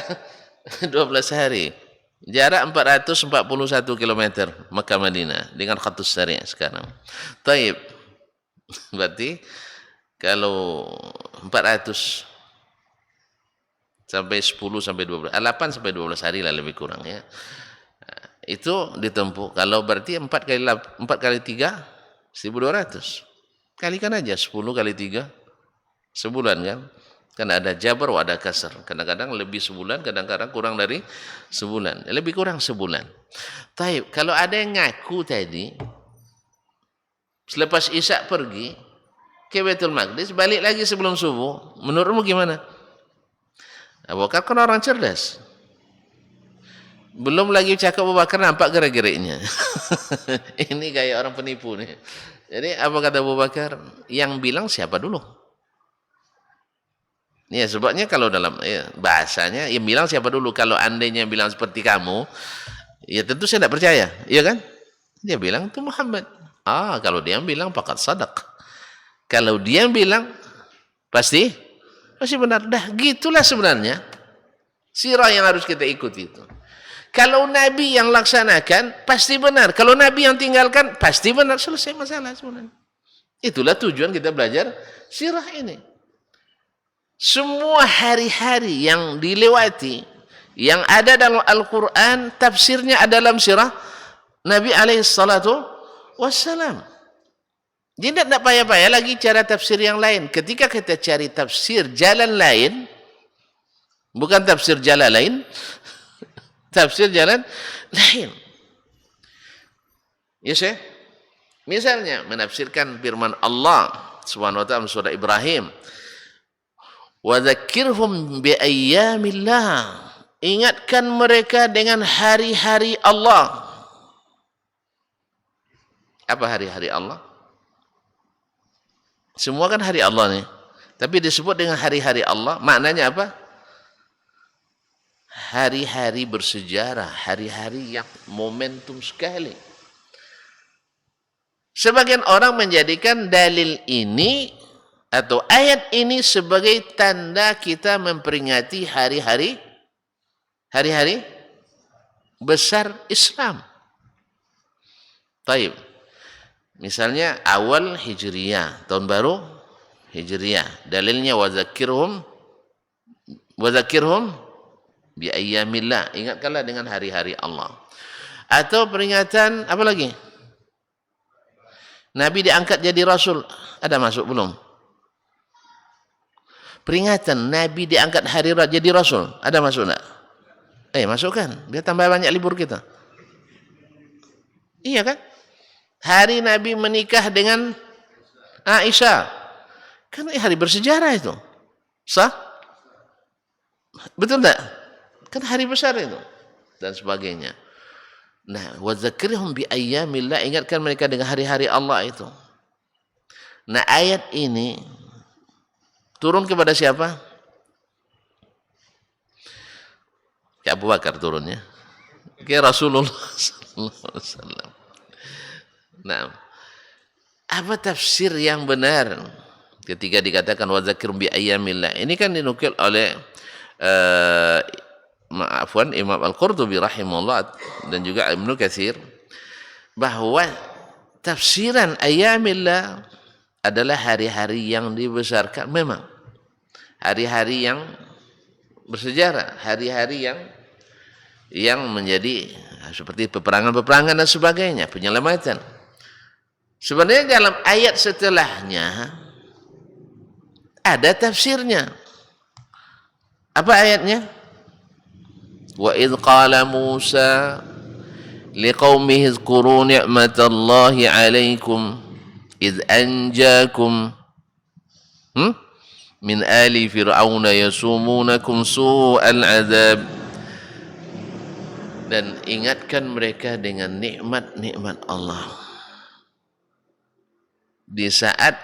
12 hari. Jarak 441 km Makkah Madinah dengan Khatus Syariah sekarang. Taib. Berarti kalau 400 sampai 10 sampai 12, 8 sampai 12 hari lah lebih kurang ya. Itu ditempuh. Kalau berarti 4 kali 3 1.200. Kalikan aja 10 kali 3 sebulan kan. Kan ada jabar ada kasar. Kadang-kadang lebih sebulan, kadang-kadang kurang dari sebulan. Lebih kurang sebulan. Taib, kalau ada yang ngaku tadi selepas Isya pergi ke Baitul Maqdis, balik lagi sebelum subuh, menurutmu gimana? Abu Bakar kan orang cerdas. Belum lagi cakap Abu Bakar nampak gerak-geriknya. Ini gaya orang penipu nih. Jadi apa kata Abu Bakar? Yang bilang siapa dulu? Ya sebabnya kalau dalam bahasanya yang bilang siapa dulu. Kalau andainya bilang seperti kamu, ya tentu saya tidak percaya, iya kan? Dia bilang itu Muhammad. Kalau dia bilang faqad sadaq. Kalau dia bilang pasti benar. Dah gitulah sebenarnya sirah yang harus kita ikuti itu. Kalau Nabi yang laksanakan pasti benar. Kalau Nabi yang tinggalkan pasti benar. Selesai masalah sebenarnya. Itulah tujuan kita belajar sirah ini. Semua hari-hari yang dilewati, yang ada dalam Al-Quran, tafsirnya ada dalam sirah Nabi alaihissalatu wassalam. Jadi tidak payah-payah lagi cara tafsir yang lain. Ketika kita cari tafsir jalan lain, bukan tafsir jalan lain, tafsir jalan lain. Ya sih? Misalnya menafsirkan firman Allah Subhanahu wa taala surah Ibrahim. Wa dzakirhum bi ayyamillah. Ingatkan mereka dengan hari-hari Allah. Apa hari-hari Allah? Semua kan hari Allah nih. Tapi disebut dengan hari-hari Allah, maknanya apa? Hari-hari bersejarah, hari-hari yang momentum sekali. Sebagian orang menjadikan dalil ini atau ayat ini sebagai tanda kita memperingati hari-hari besar Islam. Taib. Misalnya awal Hijriyah, tahun baru Hijriyah. Dalilnya wa dzakirhum bi ayyamillah. Ingatkanlah dengan hari-hari Allah. Atau peringatan apa lagi? Nabi diangkat jadi Rasul. Ada masuk belum? Peringatan Nabi diangkat hari jadi Rasul. Ada masuk enggak? Masukkan. Biar tambah banyak libur kita. Iya kan? Hari Nabi menikah dengan Aisyah. Kan hari bersejarah itu. Sah? Betul enggak? Kan hari besar itu. Dan sebagainya. Nah, wa dzakirhum bi ayyamillah, ingatkan mereka dengan hari-hari Allah itu. Nah, ayat ini turun kepada siapa? Ke Abu Bakar turunnya. Ke Rasulullah sallallahu alaihi wasallam. Nah, apa tafsir yang benar ketika dikatakan wa dzakirhum bi ayyamillah? Ini kan dinukil oleh Imam Al-Qurtubi rahimahullah dan juga Ibnu Katsir, bahwa tafsiran ayyamillah adalah hari-hari yang dibesarkan. Memang hari-hari yang bersejarah, hari-hari yang menjadi seperti peperangan-peperangan dan sebagainya, penyelamatan. Sebenarnya dalam ayat setelahnya ada tafsirnya. Apa ayatnya? Wa idh qala Musa liqaumihi izkuru ni'matallahi 'alaikum idh anjakum min ali fir'auna yasumunakum su'al 'adzab. Dan ingatkan mereka dengan nikmat-nikmat Allah di saat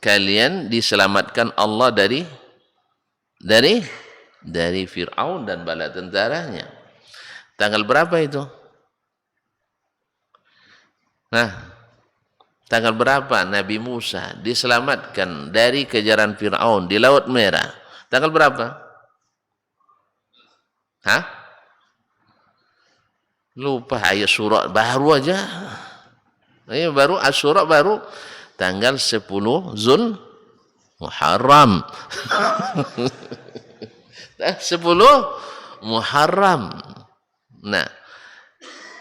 kalian diselamatkan Allah dari Fir'aun dan bala tentaranya. Tanggal berapa itu? Nah, tanggal berapa Nabi Musa diselamatkan dari kejaran Fir'aun di Laut Merah? Tanggal berapa? Lupa, ayat surah baru aja. Baru Asyura baru tanggal 10 Zul Muharram. 10 Muharram. Nah,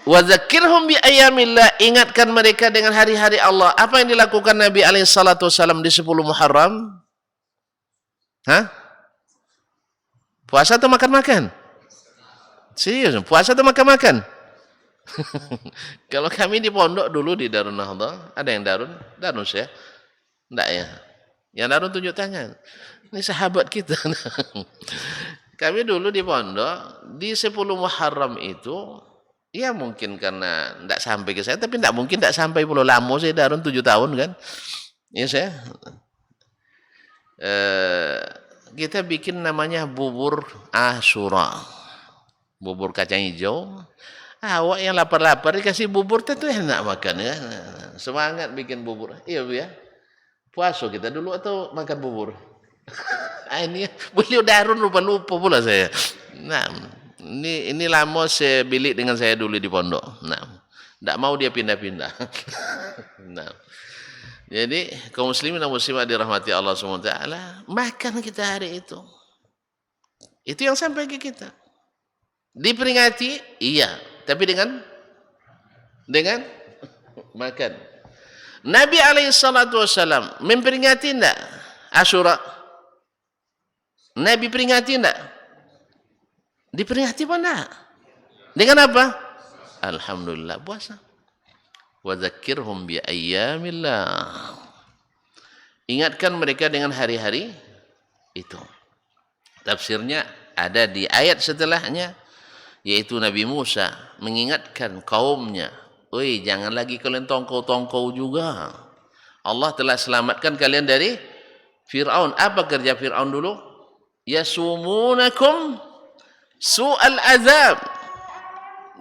wa dzakirhum bi ayyamillah, ingatkan mereka dengan hari-hari Allah. Apa yang dilakukan Nabi alaihi salatu wasallam di 10 Muharram? Puasa atau makan-makan? Serius, puasa atau makan-makan? Kalau kami di pondok dulu di Darun Nahdhah, ada yang Darun ya? Enggak ya? Yang Darun tunjuk tangan. Ini sahabat kita. Kami dulu di pondok, di 10 Muharram itu, ya mungkin karena tidak sampai ke saya, tapi tidak mungkin tidak sampai Pulau Lamo, saya Darun 7 tahun kan. Ya saya. Kita bikin namanya bubur Asyura. Bubur kacang hijau, Awak yang lapar-lapar dikasih bubur tentu enak makan ya. Semangat bikin bubur. Iya Bu ya. Puasa kita dulu atau makan bubur? Ini beliau darun lupa-lupa pula saya. Nah, ini lama saya bilik dengan saya dulu di pondok. Nah, tidak mau dia pindah-pindah. Nah, jadi kaum muslimin dan muslimat dirahmati Allah SWT, makan kita hari itu. Itu yang sampai ke kita. Diperingati, iya, tapi dengan makan. Nabi SAW memperingati tidak Asyura? Nabi peringati tidak? Diperingati apa tidak? Dengan apa? Alhamdulillah puasa. Wa dzakirhum bi ayyamillah. Ingatkan mereka dengan hari-hari itu. Tafsirnya ada di ayat setelahnya, yaitu Nabi Musa mengingatkan kaumnya, "Oi, jangan lagi kalian tongkau-tongkau juga. Allah telah selamatkan kalian dari Fir'aun." Apa kerja Fir'aun dulu? Yasumunakum su'al azab.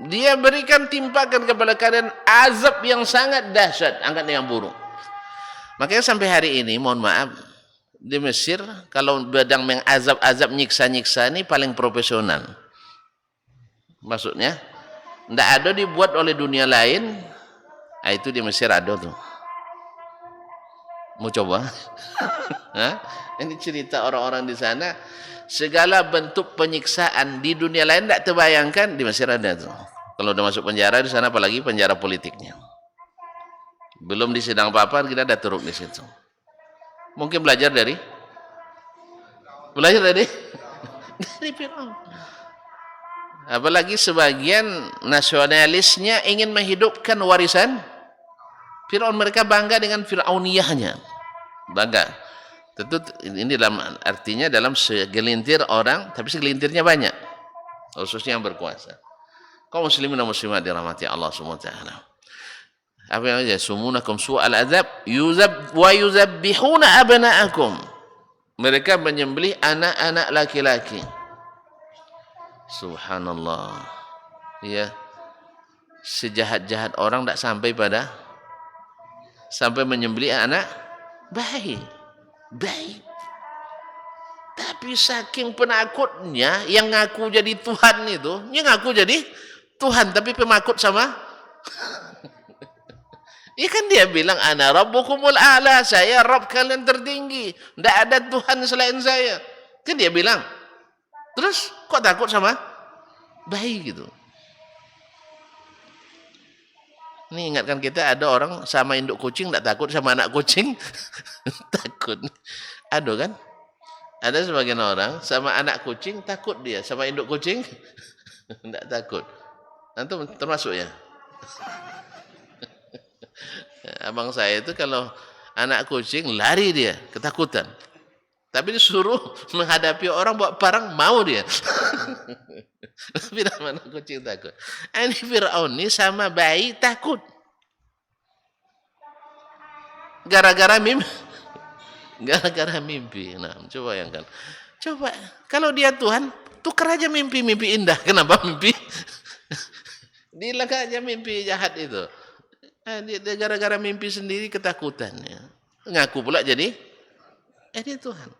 Dia berikan timpakan kepada kalian azab yang sangat dahsyat, angkatnya yang buruk. Makanya sampai hari ini, mohon maaf, di Mesir kalau badang mengazab-azab nyiksa-nyiksa ini paling profesional. Maksudnya tidak ada dibuat oleh dunia lain. Nah, itu di Mesir ada tuh. Mau coba? Hah? Ini cerita orang-orang di sana. Segala bentuk penyiksaan di dunia lain tidak terbayangkan, di Mesir ada tuh. Kalau udah masuk penjara di sana, apalagi penjara politiknya. Belum di sidang apa-apa, kita ada turuk di situ. Mungkin belajar dari Fir'aun. Apalagi sebagian nasionalisnya ingin menghidupkan warisan Fir'aun. Mereka bangga dengan Fir'auniyahnya. Bangga. Tentu ini dalam artinya dalam segelintir orang, tapi segelintirnya banyak, khususnya yang berkuasa. Kaum muslimin dan muslimat dirahmati Allah SWT. Apa yang aja? Sumunakum su'al azab wa yuzabbihuna abna'akum. Mereka menyembelih anak-anak laki-laki. Subhanallah. Ya. Sejahat-jahat orang tidak sampai menyembelih anak bayi. Tapi saking penakutnya yang ngaku jadi Tuhan itu, yang ngaku jadi Tuhan tapi pemakut sama iya kan dia bilang ana rabbukumul a'la, saya Rabb kalian tertinggi, tidak ada Tuhan selain saya. Kan dia bilang. Terus kok takut sama bayi gitu. Ini ingatkan kita, ada orang sama induk kucing tidak takut, sama anak kucing takut. Ada kan? Ada sebagian orang sama anak kucing takut dia, sama induk kucing tidak takut. Antum termasuk ya? Abang saya itu kalau anak kucing lari dia, ketakutan. Tapi disuruh menghadapi orang bawa barang, mau dia. Tapi mana kucing takut. Ini Fir'aun ini sama bayi takut. Gara-gara mimpi. Nah, coba bayangkan. Coba, kalau dia Tuhan, tukar aja mimpi indah. Kenapa mimpi? Dihilang aja mimpi jahat itu. Dia gara-gara mimpi sendiri ketakutannya. Ngaku pula jadi Tuhan.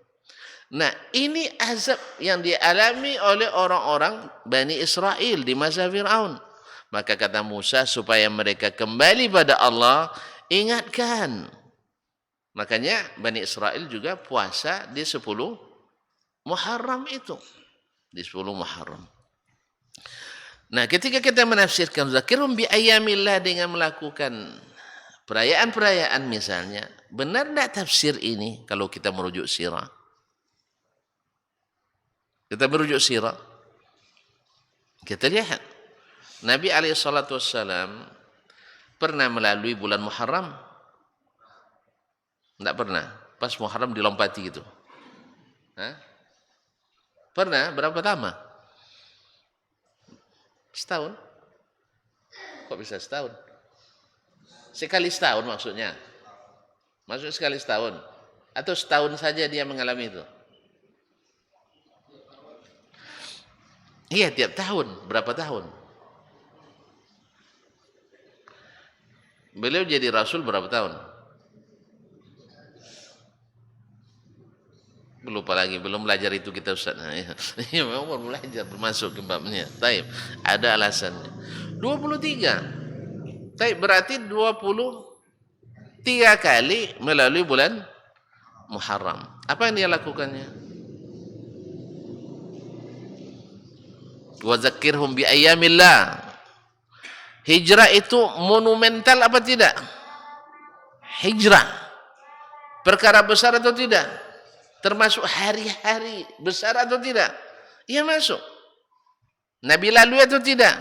Nah, ini azab yang dialami oleh orang-orang Bani Israel di masa Fir'aun. Maka kata Musa, supaya mereka kembali pada Allah, ingatkan. Makanya Bani Israel juga puasa di 10 Muharram itu. Di 10 Muharram. Nah, ketika kita menafsirkan zakirum bi ayyamillah dengan melakukan perayaan-perayaan misalnya, benar tidak tafsir ini kalau kita merujuk sirah? Kita merujuk sirah. Kita lihat Nabi SAW pernah melalui bulan Muharram? Tidak pernah. Pas Muharram dilompati gitu. Hah? Pernah? Berapa lama? Setahun? Kok bisa setahun? Sekali setahun maksudnya? Maksudnya sekali setahun? Atau setahun saja dia mengalami itu? Iya, tiap tahun. Berapa tahun? Beliau jadi Rasul berapa tahun? Lupa lagi, belum belajar itu kita Ustaz. Ya, memang belum belajar, masuk ke babnya. Taib, ada alasannya. 23. Taib, berarti 23 kali melalui bulan Muharram. Apa yang dia lakukannya? Wa zakkirhum bi ayyamillah. Hijrah itu monumental apa tidak? Hijrah perkara besar atau tidak? Termasuk hari-hari besar atau tidak? Iya masuk. Nabi lalui atau tidak?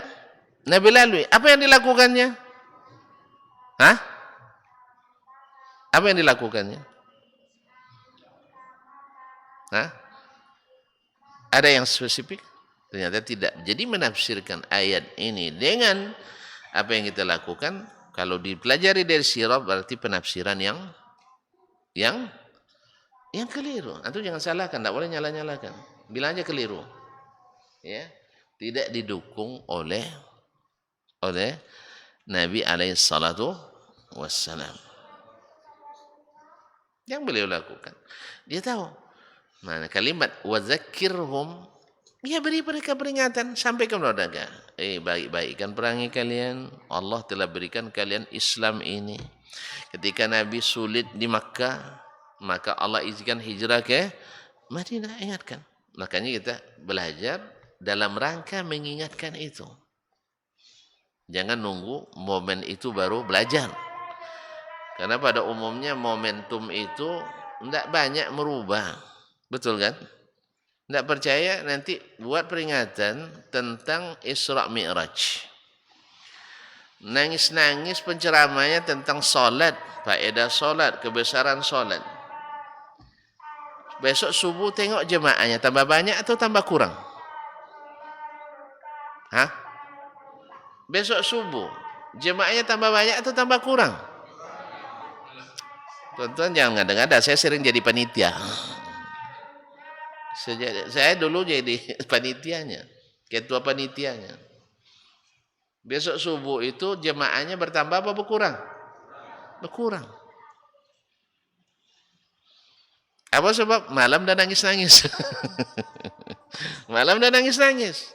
Nabi lalui. Apa yang dilakukannya? Hah? Apa yang dilakukannya? Hah? Ada yang spesifik? Ternyata tidak. Jadi menafsirkan ayat ini dengan apa yang kita lakukan, kalau dipelajari dari sirah berarti penafsiran yang keliru. Antum jangan salahkan, tidak boleh nyala-nyalakan. Bilang aja keliru. Ya, tidak didukung oleh Nabi alaihi salatu wassalam. Yang beliau lakukan, dia tahu mana kalimat wa zakkirhum, ya beri mereka peringatan, sampaikan kepada mereka, baik-baikkan perangi kalian, Allah telah berikan kalian Islam ini. Ketika Nabi sulit di Makkah, maka Allah izinkan hijrah ke Madinah, ingatkan. Makanya kita belajar dalam rangka mengingatkan itu. Jangan nunggu momen itu baru belajar. Karena pada umumnya momentum itu tidak banyak merubah. Betul kan? Tidak percaya, nanti buat peringatan tentang Isra Mi'raj. Nangis-nangis penceramanya tentang solat, faedah solat, kebesaran solat. Besok subuh tengok jemaahnya tambah banyak atau tambah kurang? Hah? Besok subuh jemaahnya tambah banyak atau tambah kurang? Tuan-tuan jangan ngada-ngada, saya sering jadi panitia. Saya dulu jadi panitianya, ketua panitianya. Besok subuh itu jemaahnya bertambah apa berkurang? Berkurang. Apa sebab? Malam dan nangis-nangis. Malam dan nangis-nangis.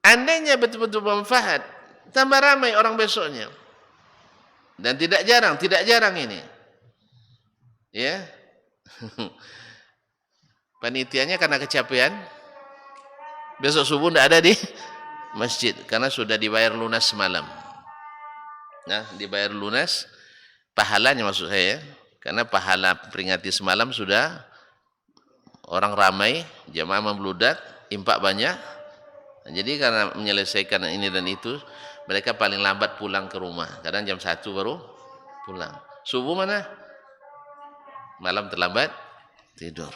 Andainya betul-betul manfaat, tambah ramai orang besoknya. Dan tidak jarang ini. Ya. Panitianya karena kecapean, besok subuh tidak ada di masjid karena sudah dibayar lunas semalam. Nah, dibayar lunas pahalanya maksud saya. Karena pahala peringati semalam sudah orang ramai, jamaah membludak, impak banyak. Jadi karena menyelesaikan ini dan itu, mereka paling lambat pulang ke rumah. Kadang jam 1 baru pulang. Subuh mana? Malam terlambat tidur.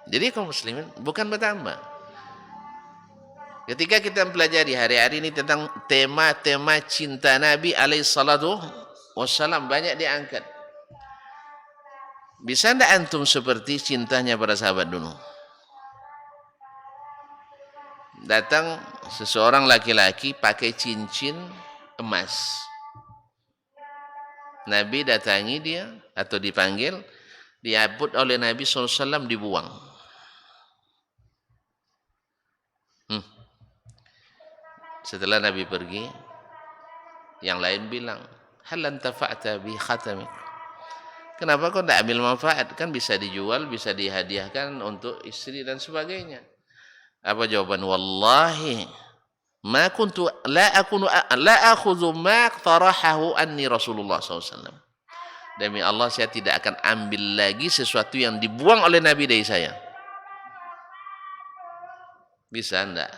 Jadi kaum muslimin bukan bertambah. Ketika kita mempelajari hari-hari ini tentang tema-tema cinta Nabi alaihi salatu wassalam banyak diangkat. Bisa tidak antum seperti cintanya para sahabat dulu? Datang seseorang laki-laki pakai cincin emas. Nabi datangi dia atau dipanggil, diabut oleh Nabi SAW, dibuang. Setelah Nabi pergi, yang lain bilang, hal antafa'ta bi khatamik. Kenapa kau tidak ambil manfaat? Kan bisa dijual, bisa dihadiahkan untuk istri dan sebagainya. Apa jawaban? Wallahi ma kuntu la akhudhu ma tarahahu anni Rasulullah SAW. Demi Allah, saya tidak akan ambil lagi sesuatu yang dibuang oleh Nabi dari saya. Bisa enggak?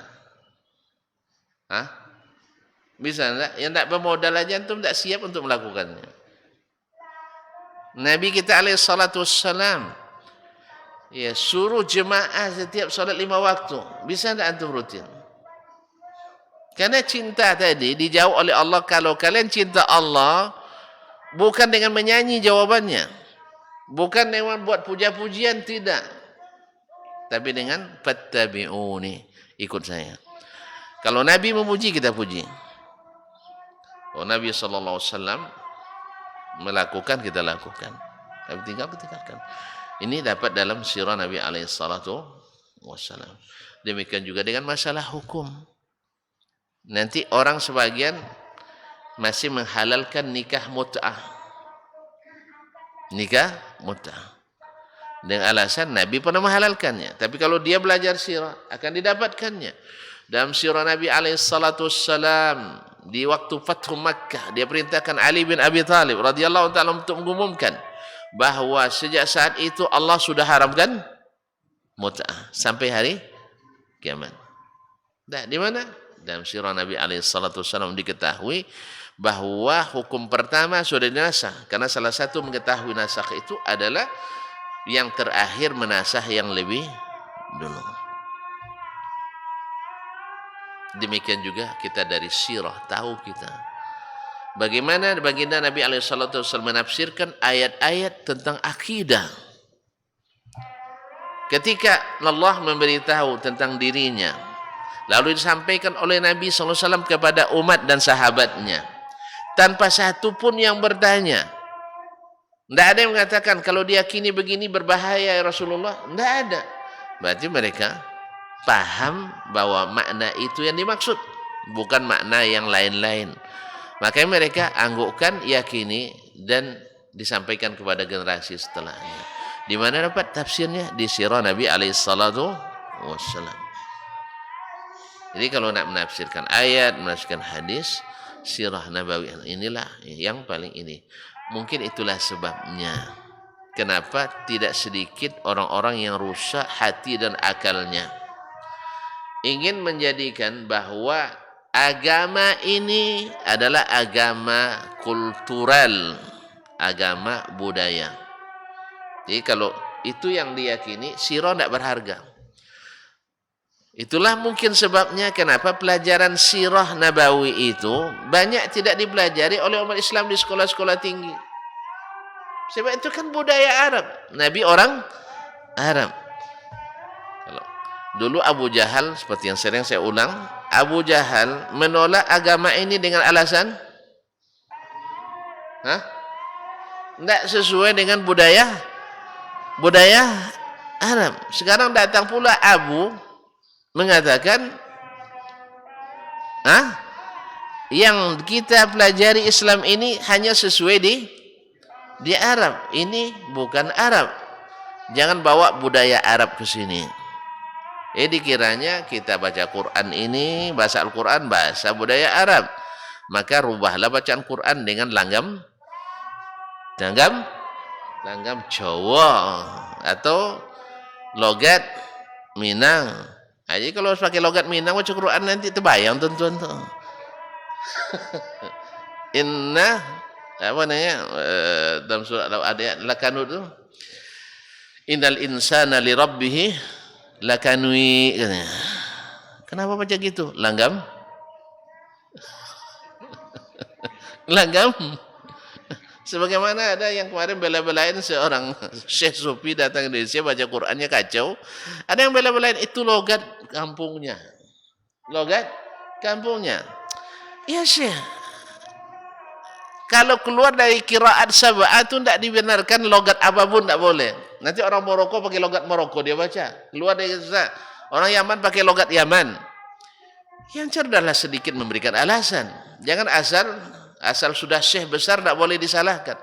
Hah? Bisa enggak? Yang tidak bermodal aja antum tidak siap untuk melakukannya. Nabi kita alaihi salatu wassalam ya suruh jemaah setiap salat 5 waktu. Bisa tidak antum rutin? Karena cinta tadi dijawab oleh Allah, kalau kalian cinta Allah bukan dengan menyanyi jawabannya, bukan dengan buat puja-pujian, tidak, tapi dengan fattabi'uni, ikut saya. Kalau Nabi memuji, kita puji. Oh, Nabi SAW melakukan, kita lakukan. Tapi tinggal kita tinggalkan. Ini dapat dalam sirah Nabi SAW. Demikian juga dengan masalah hukum. Nanti orang sebagian masih menghalalkan nikah mut'ah. Nikah mut'ah. Dengan alasan Nabi pernah menghalalkannya. Tapi kalau dia belajar sirah, akan didapatkannya. Dalam sirah Nabi SAW, di waktu Fathu Makkah, dia perintahkan Ali bin Abi Thalib radhiyallahu ta'ala untuk mengumumkan bahawa sejak saat itu Allah sudah haramkan mut'ah sampai hari kiamat. Nah, di mana? Dalam sirah Nabi SAW diketahui bahawa hukum pertama sudah dinasakh, karena salah satu mengetahui nasakh itu adalah yang terakhir menasakh yang lebih dulu. Demikian juga kita dari sirah tahu kita bagaimana baginda Nabi SAW menafsirkan ayat-ayat tentang akidah. Ketika Allah memberitahu tentang dirinya, lalu disampaikan oleh Nabi SAW kepada umat dan sahabatnya, tanpa satu pun yang bertanya. Tidak ada yang mengatakan kalau diyakini begini berbahaya ya Rasulullah. Tidak ada. Berarti mereka paham bahwa makna itu yang dimaksud, bukan makna yang lain-lain. Makanya mereka anggukkan, yakini, dan disampaikan kepada generasi setelahnya. Di mana dapat tafsirnya? Di sirah Nabi SAW. Jadi kalau nak menafsirkan ayat, menafsirkan hadis, sirah Nabawi inilah yang paling ini. Mungkin itulah sebabnya kenapa tidak sedikit orang-orang yang rusak hati dan akalnya, ingin menjadikan bahwa agama ini adalah agama kultural, agama budaya. Jadi kalau itu yang diyakini, sirah tidak berharga. Itulah mungkin sebabnya kenapa pelajaran sirah Nabawi itu banyak tidak dipelajari oleh umat Islam di sekolah-sekolah tinggi. Sebab itu kan budaya Arab. Nabi orang Arab. Dulu Abu Jahal, seperti yang sering saya ulang, Abu Jahal menolak agama ini dengan alasan tidak sesuai dengan budaya Arab. Sekarang datang pula Abu mengatakan yang kita pelajari Islam ini hanya sesuai di Arab. Ini bukan Arab. Jangan bawa budaya Arab ke sini. Dikiranya kita baca Quran ini, bahasa Al-Quran, bahasa budaya Arab. Maka rubahlah bacaan Quran dengan langgam Jawa atau logat Minang. Jadi kalau harus pakai logat Minang baca Quran nanti terbayang tuan-tuan tuh. Inna dalam surat ada Lakanut tuh. Innal insana li rabbih lakanwi, katanya. Kenapa baca gitu? Langgam. Sebagaimana ada yang kemarin bela-belain seorang Syekh Sufi datang ke Indonesia baca Qurannya kacau. Ada yang bela-belain itu logat kampungnya. Logat kampungnya. Ya Syekh, kalau keluar dari qiraat sab'ah itu tidak dibenarkan, logat apapun tidak boleh. Nanti orang Maroko pakai logat Maroko dia baca. Keluar dari sana, orang Yaman pakai logat Yaman. Yang cerdaslah sedikit memberikan alasan. Jangan asal sudah syekh besar tidak boleh disalahkan.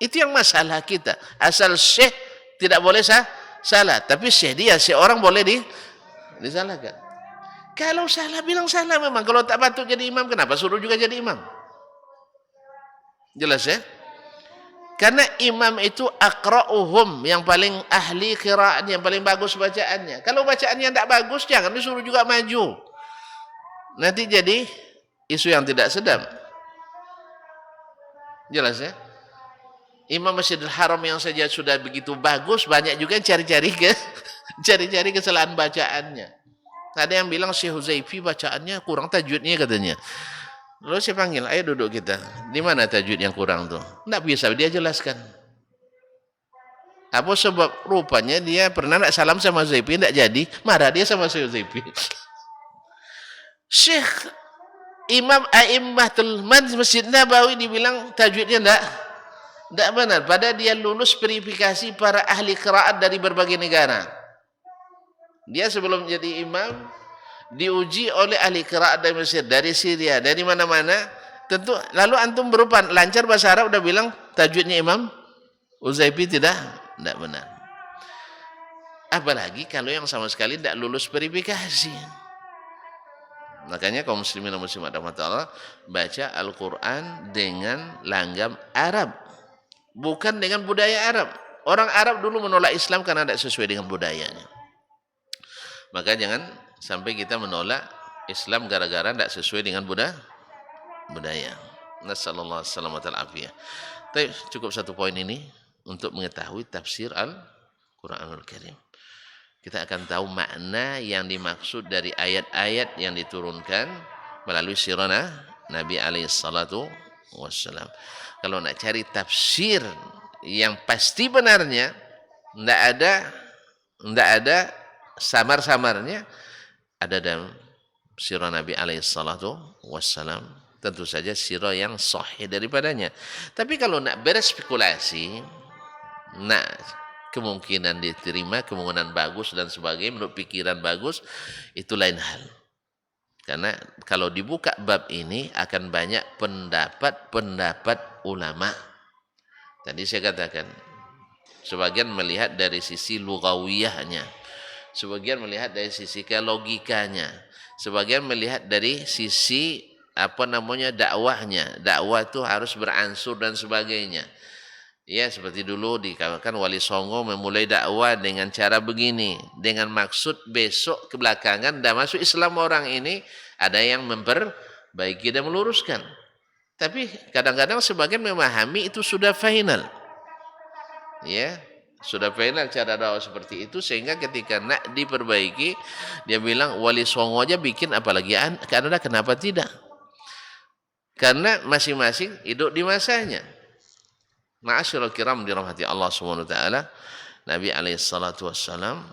Itu yang masalah kita. Asal syekh tidak boleh salah. Tapi syekh dia, seorang boleh disalahkan. Kalau salah bilang salah memang. Kalau tak patut jadi imam, kenapa suruh juga jadi imam? Jelas ya? Karena imam itu aqra'uhum, yang paling ahli qira'at, yang paling bagus bacaannya. Kalau bacaannya tidak bagus, jangan disuruh juga maju. Nanti jadi isu yang tidak sedap. Jelas ya? Imam Masjidil Haram yang saja sudah begitu bagus, banyak juga cari-cari kesalahan bacaannya. Ada yang bilang Syekh Huzaifi bacaannya kurang tajwidnya katanya. Lalu saya panggil, ayo duduk kita. Di mana tajwid yang kurang tuh? Tidak bisa dia jelaskan. Apa sebab? Rupanya dia pernah nak salam sama Huzaifi, tidak jadi. Marah dia sama Syekh Huzaifi. Syekh Imam A'immatul Masjid Nabawi dibilang tajwidnya enggak benar. Padahal dia lulus verifikasi para ahli qiraat dari berbagai negara. Dia sebelum jadi imam diuji oleh ahli qiraat dari Mesir, dari Syria, dari mana-mana. Tentu lalu antum berupa lancar bahasa Arab udah bilang tajwidnya Imam Uzaifi tidak benar. Apalagi kalau yang sama sekali tidak lulus verifikasi. Makanya kaum muslimin dan muslimat rahmatullah baca Al-Quran dengan langgam Arab, bukan dengan budaya Arab. Orang Arab dulu menolak Islam karena tidak sesuai dengan budayanya. Maka jangan sampai kita menolak Islam gara-gara tidak sesuai dengan budaya. Nasallallahu alaihi wasallam. Tapi cukup satu poin ini untuk mengetahui tafsir Al-Quranul Karim. Kita akan tahu makna yang dimaksud dari ayat-ayat yang diturunkan melalui sirah Nabi alaihi salatu wassalam. Kalau nak cari tafsir yang pasti benarnya, tidak ada samar-samarnya, ada dalam sirah Nabi alaihi salatu wassalam. Tentu saja sirah yang sahih daripadanya. Tapi kalau nak berspekulasi, nak kemungkinan diterima, kemungkinan bagus dan sebagainya, menurut pikiran bagus, itu lain hal. Karena kalau dibuka bab ini akan banyak pendapat ulama. Tadi saya katakan, sebagian melihat dari sisi lugawiyahnya, sebagian melihat dari sisi logikanya, sebagian melihat dari sisi dakwahnya. Dakwah itu harus beransur dan sebagainya. Ya, seperti dulu dikatakan Wali Songo memulai dakwah dengan cara begini, dengan maksud besok kebelakangan dah masuk Islam orang ini ada yang memperbaiki dan meluruskan. Tapi kadang-kadang sebagian memahami itu sudah final. Ya, sudah final cara dakwah seperti itu sehingga ketika nak diperbaiki dia bilang Wali Songo aja bikin apalagi Anda kenapa tidak? Karena masing-masing hidup di masanya. Ma'asyiral kiram dirahmati Allah Subhanahu wa taala, Nabi alaihi salatu wassalam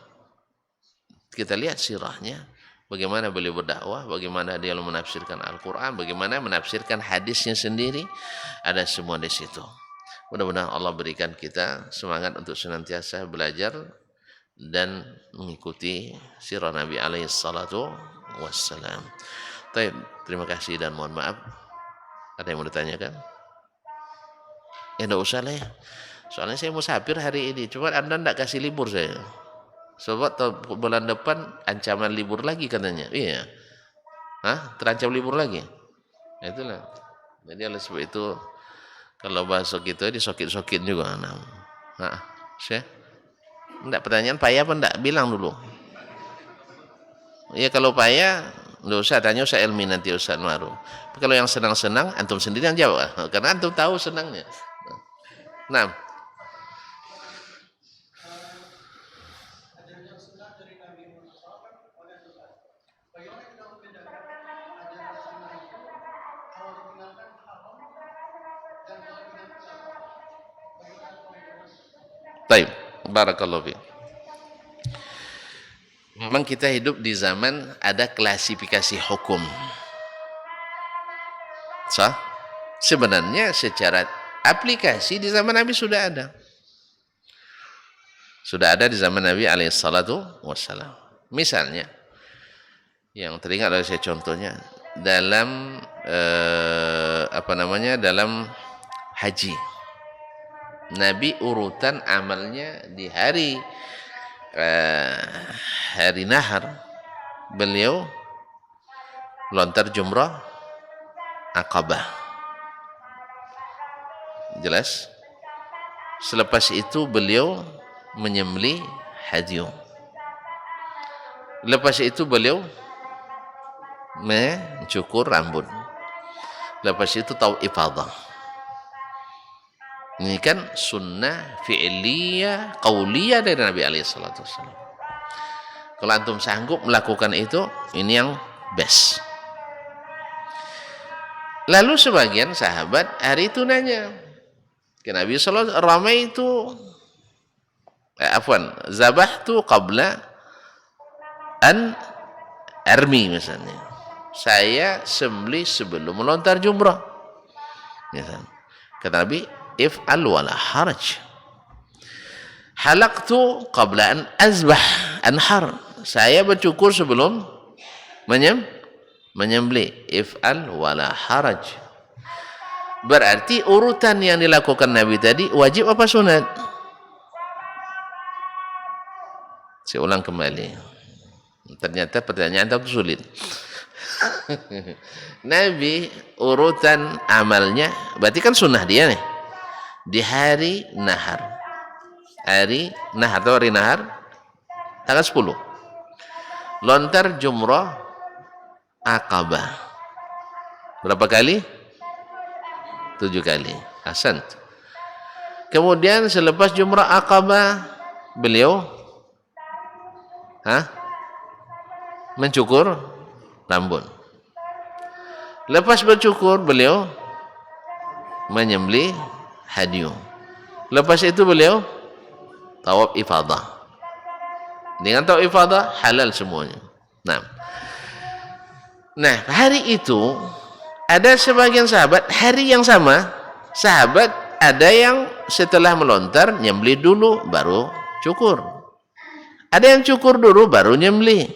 kita lihat sirahnya, bagaimana beliau berdakwah, bagaimana dia menafsirkan Al-Qur'an, bagaimana menafsirkan hadisnya sendiri, ada semua di situ. Mudah-mudahan Allah berikan kita semangat untuk senantiasa belajar dan mengikuti sirah Nabi alaihi salatu wassalam. Baik, terima kasih dan mohon maaf. Ada yang mau ditanyakan? Ya enggak usah lah ya. Soalnya saya musafir hari ini. Cuma Anda enggak kasih libur saya. Sebab bulan depan ancaman libur lagi katanya. Iya. Terancam libur lagi. Nah, itulah. Jadi oleh sebab itu kalau bahasa kita disokit-sokit juga. Saya enggak pertanyaan payah apa enggak? Bilang dulu. Iya kalau payah enggak usah tanya Ustaz Elmi nanti Ustaz Maru. Tapi kalau yang senang-senang antum sendiri yang jawab. Karena antum tahu senangnya. Nah, baik, barakallahu fiik. Memang kita hidup di zaman ada klasifikasi hukum. Sebenarnya secara aplikasi di zaman Nabi sudah ada. Sudah ada di zaman Nabi alaihi salatu wassalam. Misalnya, yang teringat dari saya contohnya, dalam dalam haji. Nabi urutan amalnya di hari nahar, beliau lontar jumrah Aqabah. Jelas? Selepas itu beliau menyembelih hadyu. Lepas itu beliau mencukur rambut. Lepas itu tawaf ifadah. Ini kan sunnah fi'liyah, qauliyah dari Nabi alaihi salatu wassalam. Kalau antum sanggup melakukan itu, ini yang best. Lalu sebagian sahabat hari itu nanya ke Nabi sallallahu alaihi wasallam, ramai itu zabah tu qabla an armi misalnya. saya sembelih sebelum melontar jumrah. Ya, kata Nabi, if'al wala haraj. Halaqtu qabla an azbah anhar. Saya bercukur sebelum menyembelih. If'al wala haraj. Berarti urutan yang dilakukan Nabi tadi wajib apa sunat? Saya ulang kembali. Ternyata pertanyaan itu sulit. Nabi urutan amalnya berarti kan sunnah dia nih. Di hari nahar. Hari nahar atau hari nahar tanggal 10. Lontar jumrah Aqabah. Berapa kali? 7 kali. Ahsant. Kemudian selepas jumrah Aqabah beliau mencukur rambut. Lepas bercukur beliau menyembelih hadiyu. Lepas itu beliau tawaf ifadah. Dengan tawaf ifadah halal semuanya. Nah, hari itu ada sebagian sahabat hari yang sama, sahabat ada yang setelah melontar nyembelih dulu baru cukur. Ada yang cukur dulu baru nyembelih.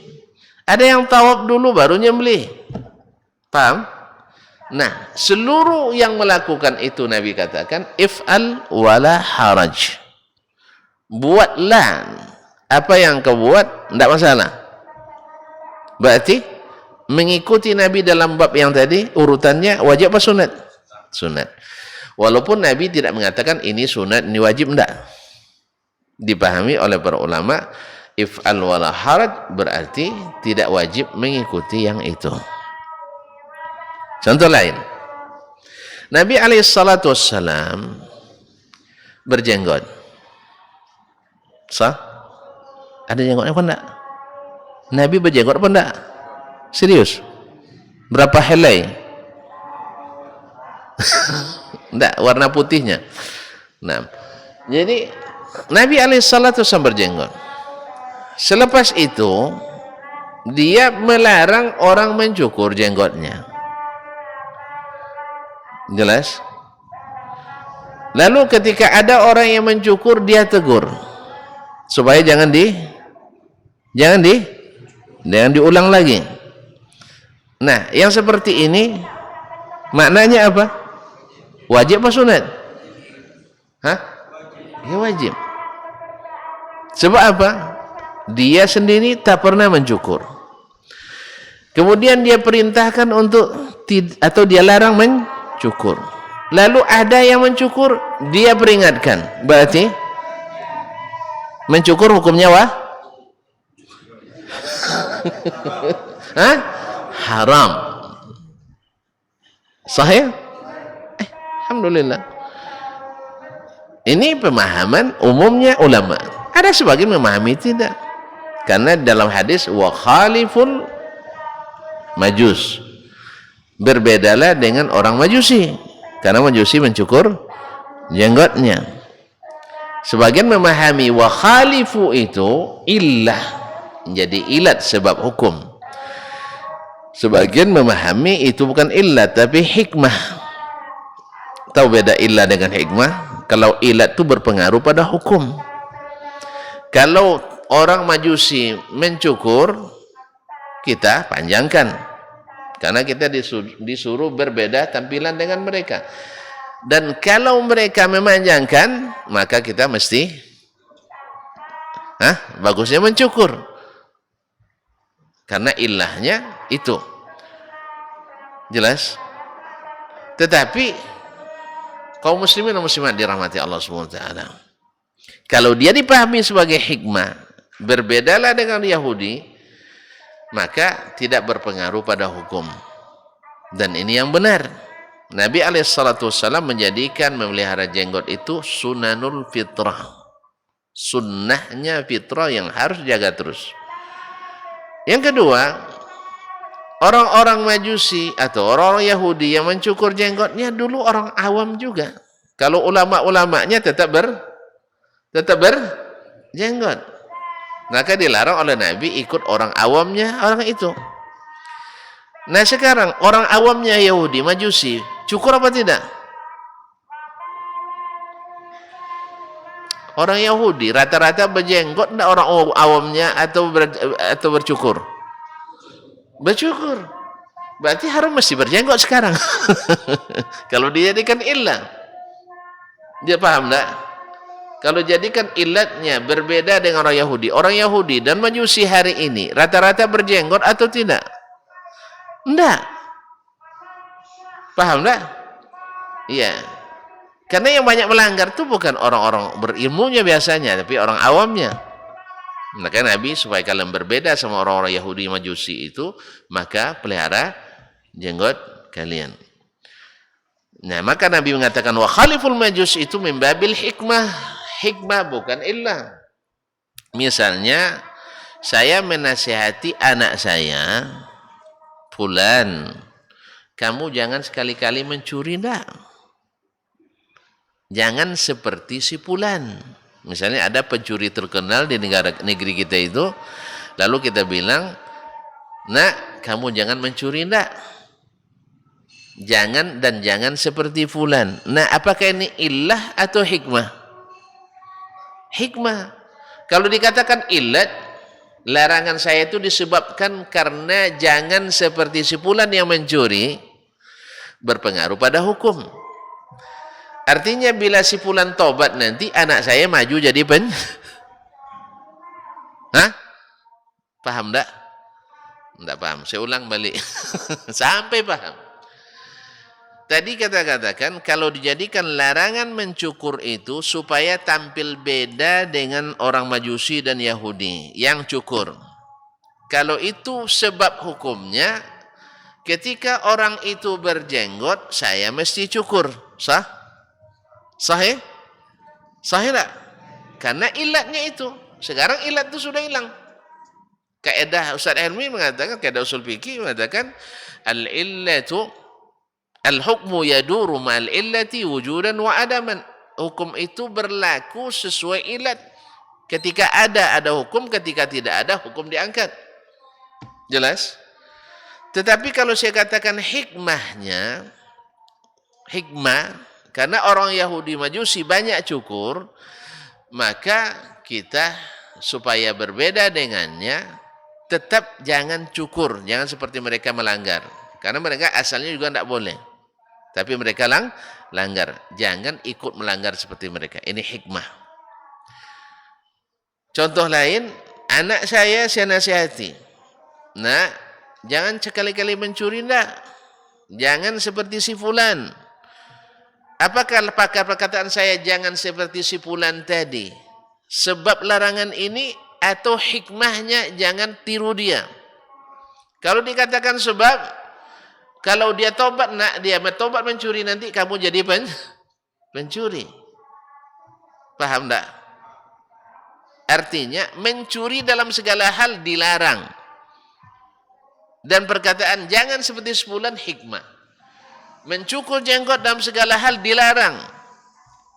Ada yang tawaf dulu baru nyembelih. Paham? Nah, seluruh yang melakukan itu Nabi katakan if'al wala haraj. Buatlah apa yang kau buat, tidak masalah. Berarti mengikuti Nabi dalam bab yang tadi urutannya wajib apa sunat? Sunat. Walaupun Nabi tidak mengatakan ini sunat, ini wajib, tidak. Dipahami oleh para ulama if'al wala haraj berarti tidak wajib mengikuti yang itu. Contoh lain, Nabi SAW berjenggot. Sah? Ada jenggotnya apa enggak? Nabi berjenggot apa enggak? Serius? Berapa helai? Enggak, warna putihnya. Nah, jadi Nabi SAW berjenggot. Selepas itu dia melarang orang mencukur jenggotnya. Jelas? Lalu ketika ada orang yang mencukur dia tegur supaya jangan diulang lagi. Nah, yang seperti ini maknanya apa? Wajib apa sunat? Ya wajib. Sebab apa? Dia sendiri tak pernah mencukur. Kemudian dia perintahkan atau dia larang mencukur. Lalu ada yang mencukur, dia peringatkan. Berarti mencukur hukumnya haram. Sahih? Alhamdulillah. Ini pemahaman umumnya ulama. Ada sebagian memahami tidak. Karena dalam hadis wa khaliful majus, berbedalah dengan orang majusi, karena majusi mencukur jenggotnya. Sebagian memahami wa khalifu itu illah, menjadi ilat sebab hukum. Sebagian memahami itu bukan illat tapi hikmah. Tahu beda illah dengan hikmah? Kalau ilat itu berpengaruh pada hukum. Kalau orang majusi mencukur, kita panjangkan karena kita disuruh berbeda tampilan dengan mereka. Dan kalau mereka memanjangkan, maka kita mesti bagusnya mencukur karena ilahnya itu. Jelas? Tetapi kaum muslimin dan muslimat dirahmati Allah SWT, kalau dia dipahami sebagai hikmah, berbedalah dengan Yahudi, maka tidak berpengaruh pada hukum. Dan ini yang benar. Nabi SAW menjadikan memelihara jenggot itu sunanul fitrah. Sunnahnya fitrah yang harus jaga terus. Yang kedua, orang-orang majusi atau orang Yahudi yang mencukur jenggotnya dulu orang awam juga. Kalau ulama-ulamanya tetap berjenggot, maka dilarang oleh Nabi ikut orang awamnya orang itu. Nah sekarang orang awamnya Yahudi, Majusi, cukur apa tidak? Orang Yahudi rata-rata berjenggot, tidak orang awamnya atau bercukur? Bercukur. Berarti harus mesti berjenggot sekarang. Kalau dijadikan ilah. Dia paham tak? Kalau jadikan ilatnya berbeda dengan orang Yahudi dan Majusi hari ini rata-rata berjenggot atau tidak? Tidak. Paham tak? Iya. Karena yang banyak melanggar itu bukan orang-orang berilmunya biasanya, tapi orang awamnya. Maka Nabi supaya kalian berbeda sama orang-orang Yahudi Majusi itu, maka pelihara jenggot kalian. Nah, maka Nabi mengatakan wa khaliful majus itu membabil hikmah. Hikmah bukan illah. Misalnya saya menasihati anak saya, Fulan, kamu jangan sekali-kali mencuri ndak. Jangan seperti si Fulan. Misalnya ada pencuri terkenal di negeri kita itu, lalu kita bilang, nak, kamu jangan mencuri ndak. Jangan seperti Fulan. Nah, apakah ini illah atau hikmah? Hikmah. Kalau dikatakan illat, larangan saya itu disebabkan karena jangan seperti si Fulan yang mencuri, berpengaruh pada hukum. Artinya bila si Fulan tobat nanti anak saya maju jadi Hah? Paham tak? Tidak paham. Saya ulang balik. Sampai paham. Tadi katakan kalau dijadikan larangan mencukur itu supaya tampil beda dengan orang Majusi dan Yahudi yang cukur. Kalau itu sebab hukumnya, ketika orang itu berjenggot, saya mesti cukur. Sah? Sahih? Sahih tak? Karena ilatnya itu. Sekarang ilat itu sudah hilang. Kaedah Ustaz Helmi mengatakan, kaedah usul fikih mengatakan, al-illatu al-hukmu yaduru ma'al illati wujudan wa adaman. Hukum itu berlaku sesuai ilat. Ketika ada hukum, ketika tidak ada hukum diangkat. Jelas? Tetapi kalau saya katakan hikmahnya, hikmah, karena orang Yahudi Majusi banyak cukur, maka kita supaya berbeda dengannya, tetap jangan cukur, jangan seperti mereka melanggar. Karena mereka asalnya juga tidak boleh. Tapi mereka langgar. Jangan ikut melanggar seperti mereka. Ini hikmah. Contoh lain, anak saya nasihati. Nah, jangan sekali-kali mencuri, enggak. Jangan seperti si Fulan. Apakah perkataan saya jangan seperti si Fulan tadi? Sebab larangan ini atau hikmahnya jangan tiru dia. Kalau dikatakan sebab, kalau dia tobat, dia bertobat mencuri, nanti kamu jadi pencuri. Paham tak? Artinya mencuri dalam segala hal dilarang. Dan perkataan jangan seperti si Fulan hikmah. Mencukur jenggot dalam segala hal dilarang.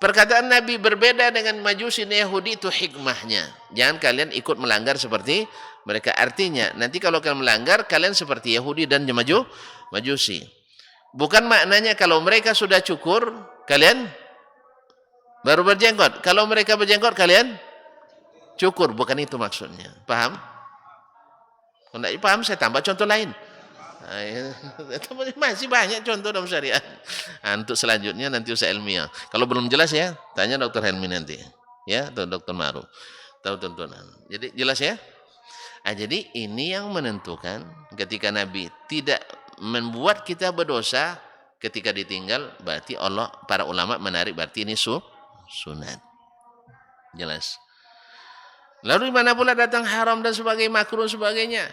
Perkataan Nabi berbeda dengan Majusi dan Yahudi itu hikmahnya. Jangan kalian ikut melanggar seperti mereka. Artinya nanti kalau kalian melanggar, kalian seperti Yahudi dan Majusi. Bukan maknanya kalau mereka sudah cukur, kalian baru berjenggot. Kalau mereka berjenggot, kalian cukur. Bukan itu maksudnya. Paham? Kalau tidak paham, saya tambah contoh lain. Masih banyak contoh dalam syariat. Untuk selanjutnya nanti Ustaz ilmiah. Kalau belum jelas ya, tanya Dr. Helmi nanti. Ya, atau Dr. Maru. Tahu tontonan. Jadi jelas ya? Jadi ini yang menentukan ketika Nabi tidak membuat kita berdosa ketika ditinggal, berarti Allah, para ulama menarik berarti ini sunat. Jelas. Lalu di mana pula datang haram dan sebagainya, makruh sebagainya?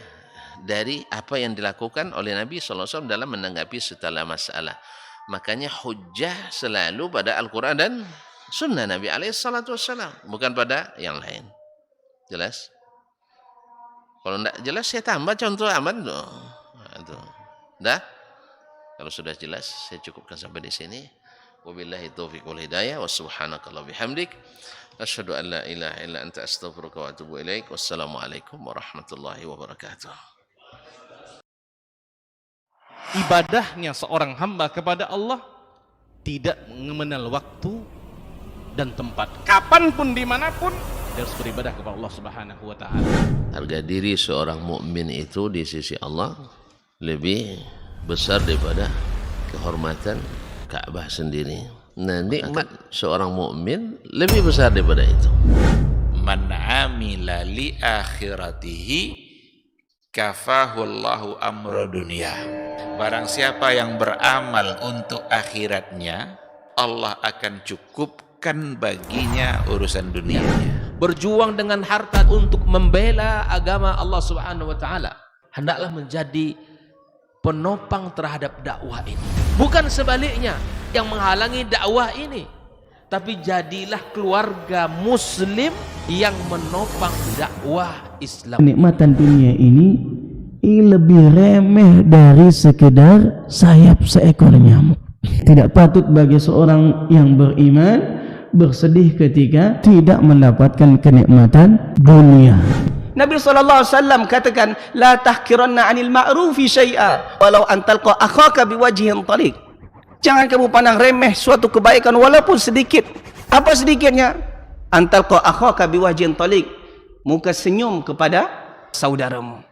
Dari apa yang dilakukan oleh Nabi SAW dalam menanggapi segala masalah. Makanya hujjah selalu pada Al-Quran dan Sunnah Nabi SAW, bukan pada yang lain. Jelas? Kalau tidak jelas saya tambah contoh aman. Dah? Kalau sudah jelas saya cukupkan sampai di sini. Wabillahi taufiq wal hidayah. Wa subhanakallah bihamdik. Asyhadu an la ilaha illa anta astaghfiruka wa atubu ilaik. Wassalamualaikum warahmatullahi wabarakatuh. ibadahnya seorang hamba kepada Allah tidak mengenal waktu dan tempat. Kapanpun, dimanapun, dia harus beribadah kepada Allah Subhanahu wa Ta'ala. Harga diri seorang mukmin itu di sisi Allah lebih besar daripada kehormatan Ka'bah sendiri. Nah, nikmat seorang mukmin lebih besar daripada itu. Man amila li akhiratihi kafahu Allahu amra dunia. Barang siapa yang beramal untuk akhiratnya, Allah akan cukupkan baginya urusan dunianya. Berjuang dengan harta untuk membela agama Allah Subhanahu wa Ta'ala, hendaklah menjadi penopang terhadap dakwah ini. Bukan sebaliknya yang menghalangi dakwah ini, tapi jadilah keluarga muslim yang menopang dakwah Islam. Kenikmatan dunia ini lebih remeh dari sekedar sayap seekor nyamuk. Tidak patut bagi seorang yang beriman bersedih ketika tidak mendapatkan kenikmatan dunia. Nabi SAW katakan, la tahkiranna 'anil ma'rufi syai'a walau an talqa akhaka biwajhin taliq. Jangan kamu pandang remeh suatu kebaikan walaupun sedikit. Apa sedikitnya? An talqa akhaka biwajhin taliq, muka senyum kepada saudaramu.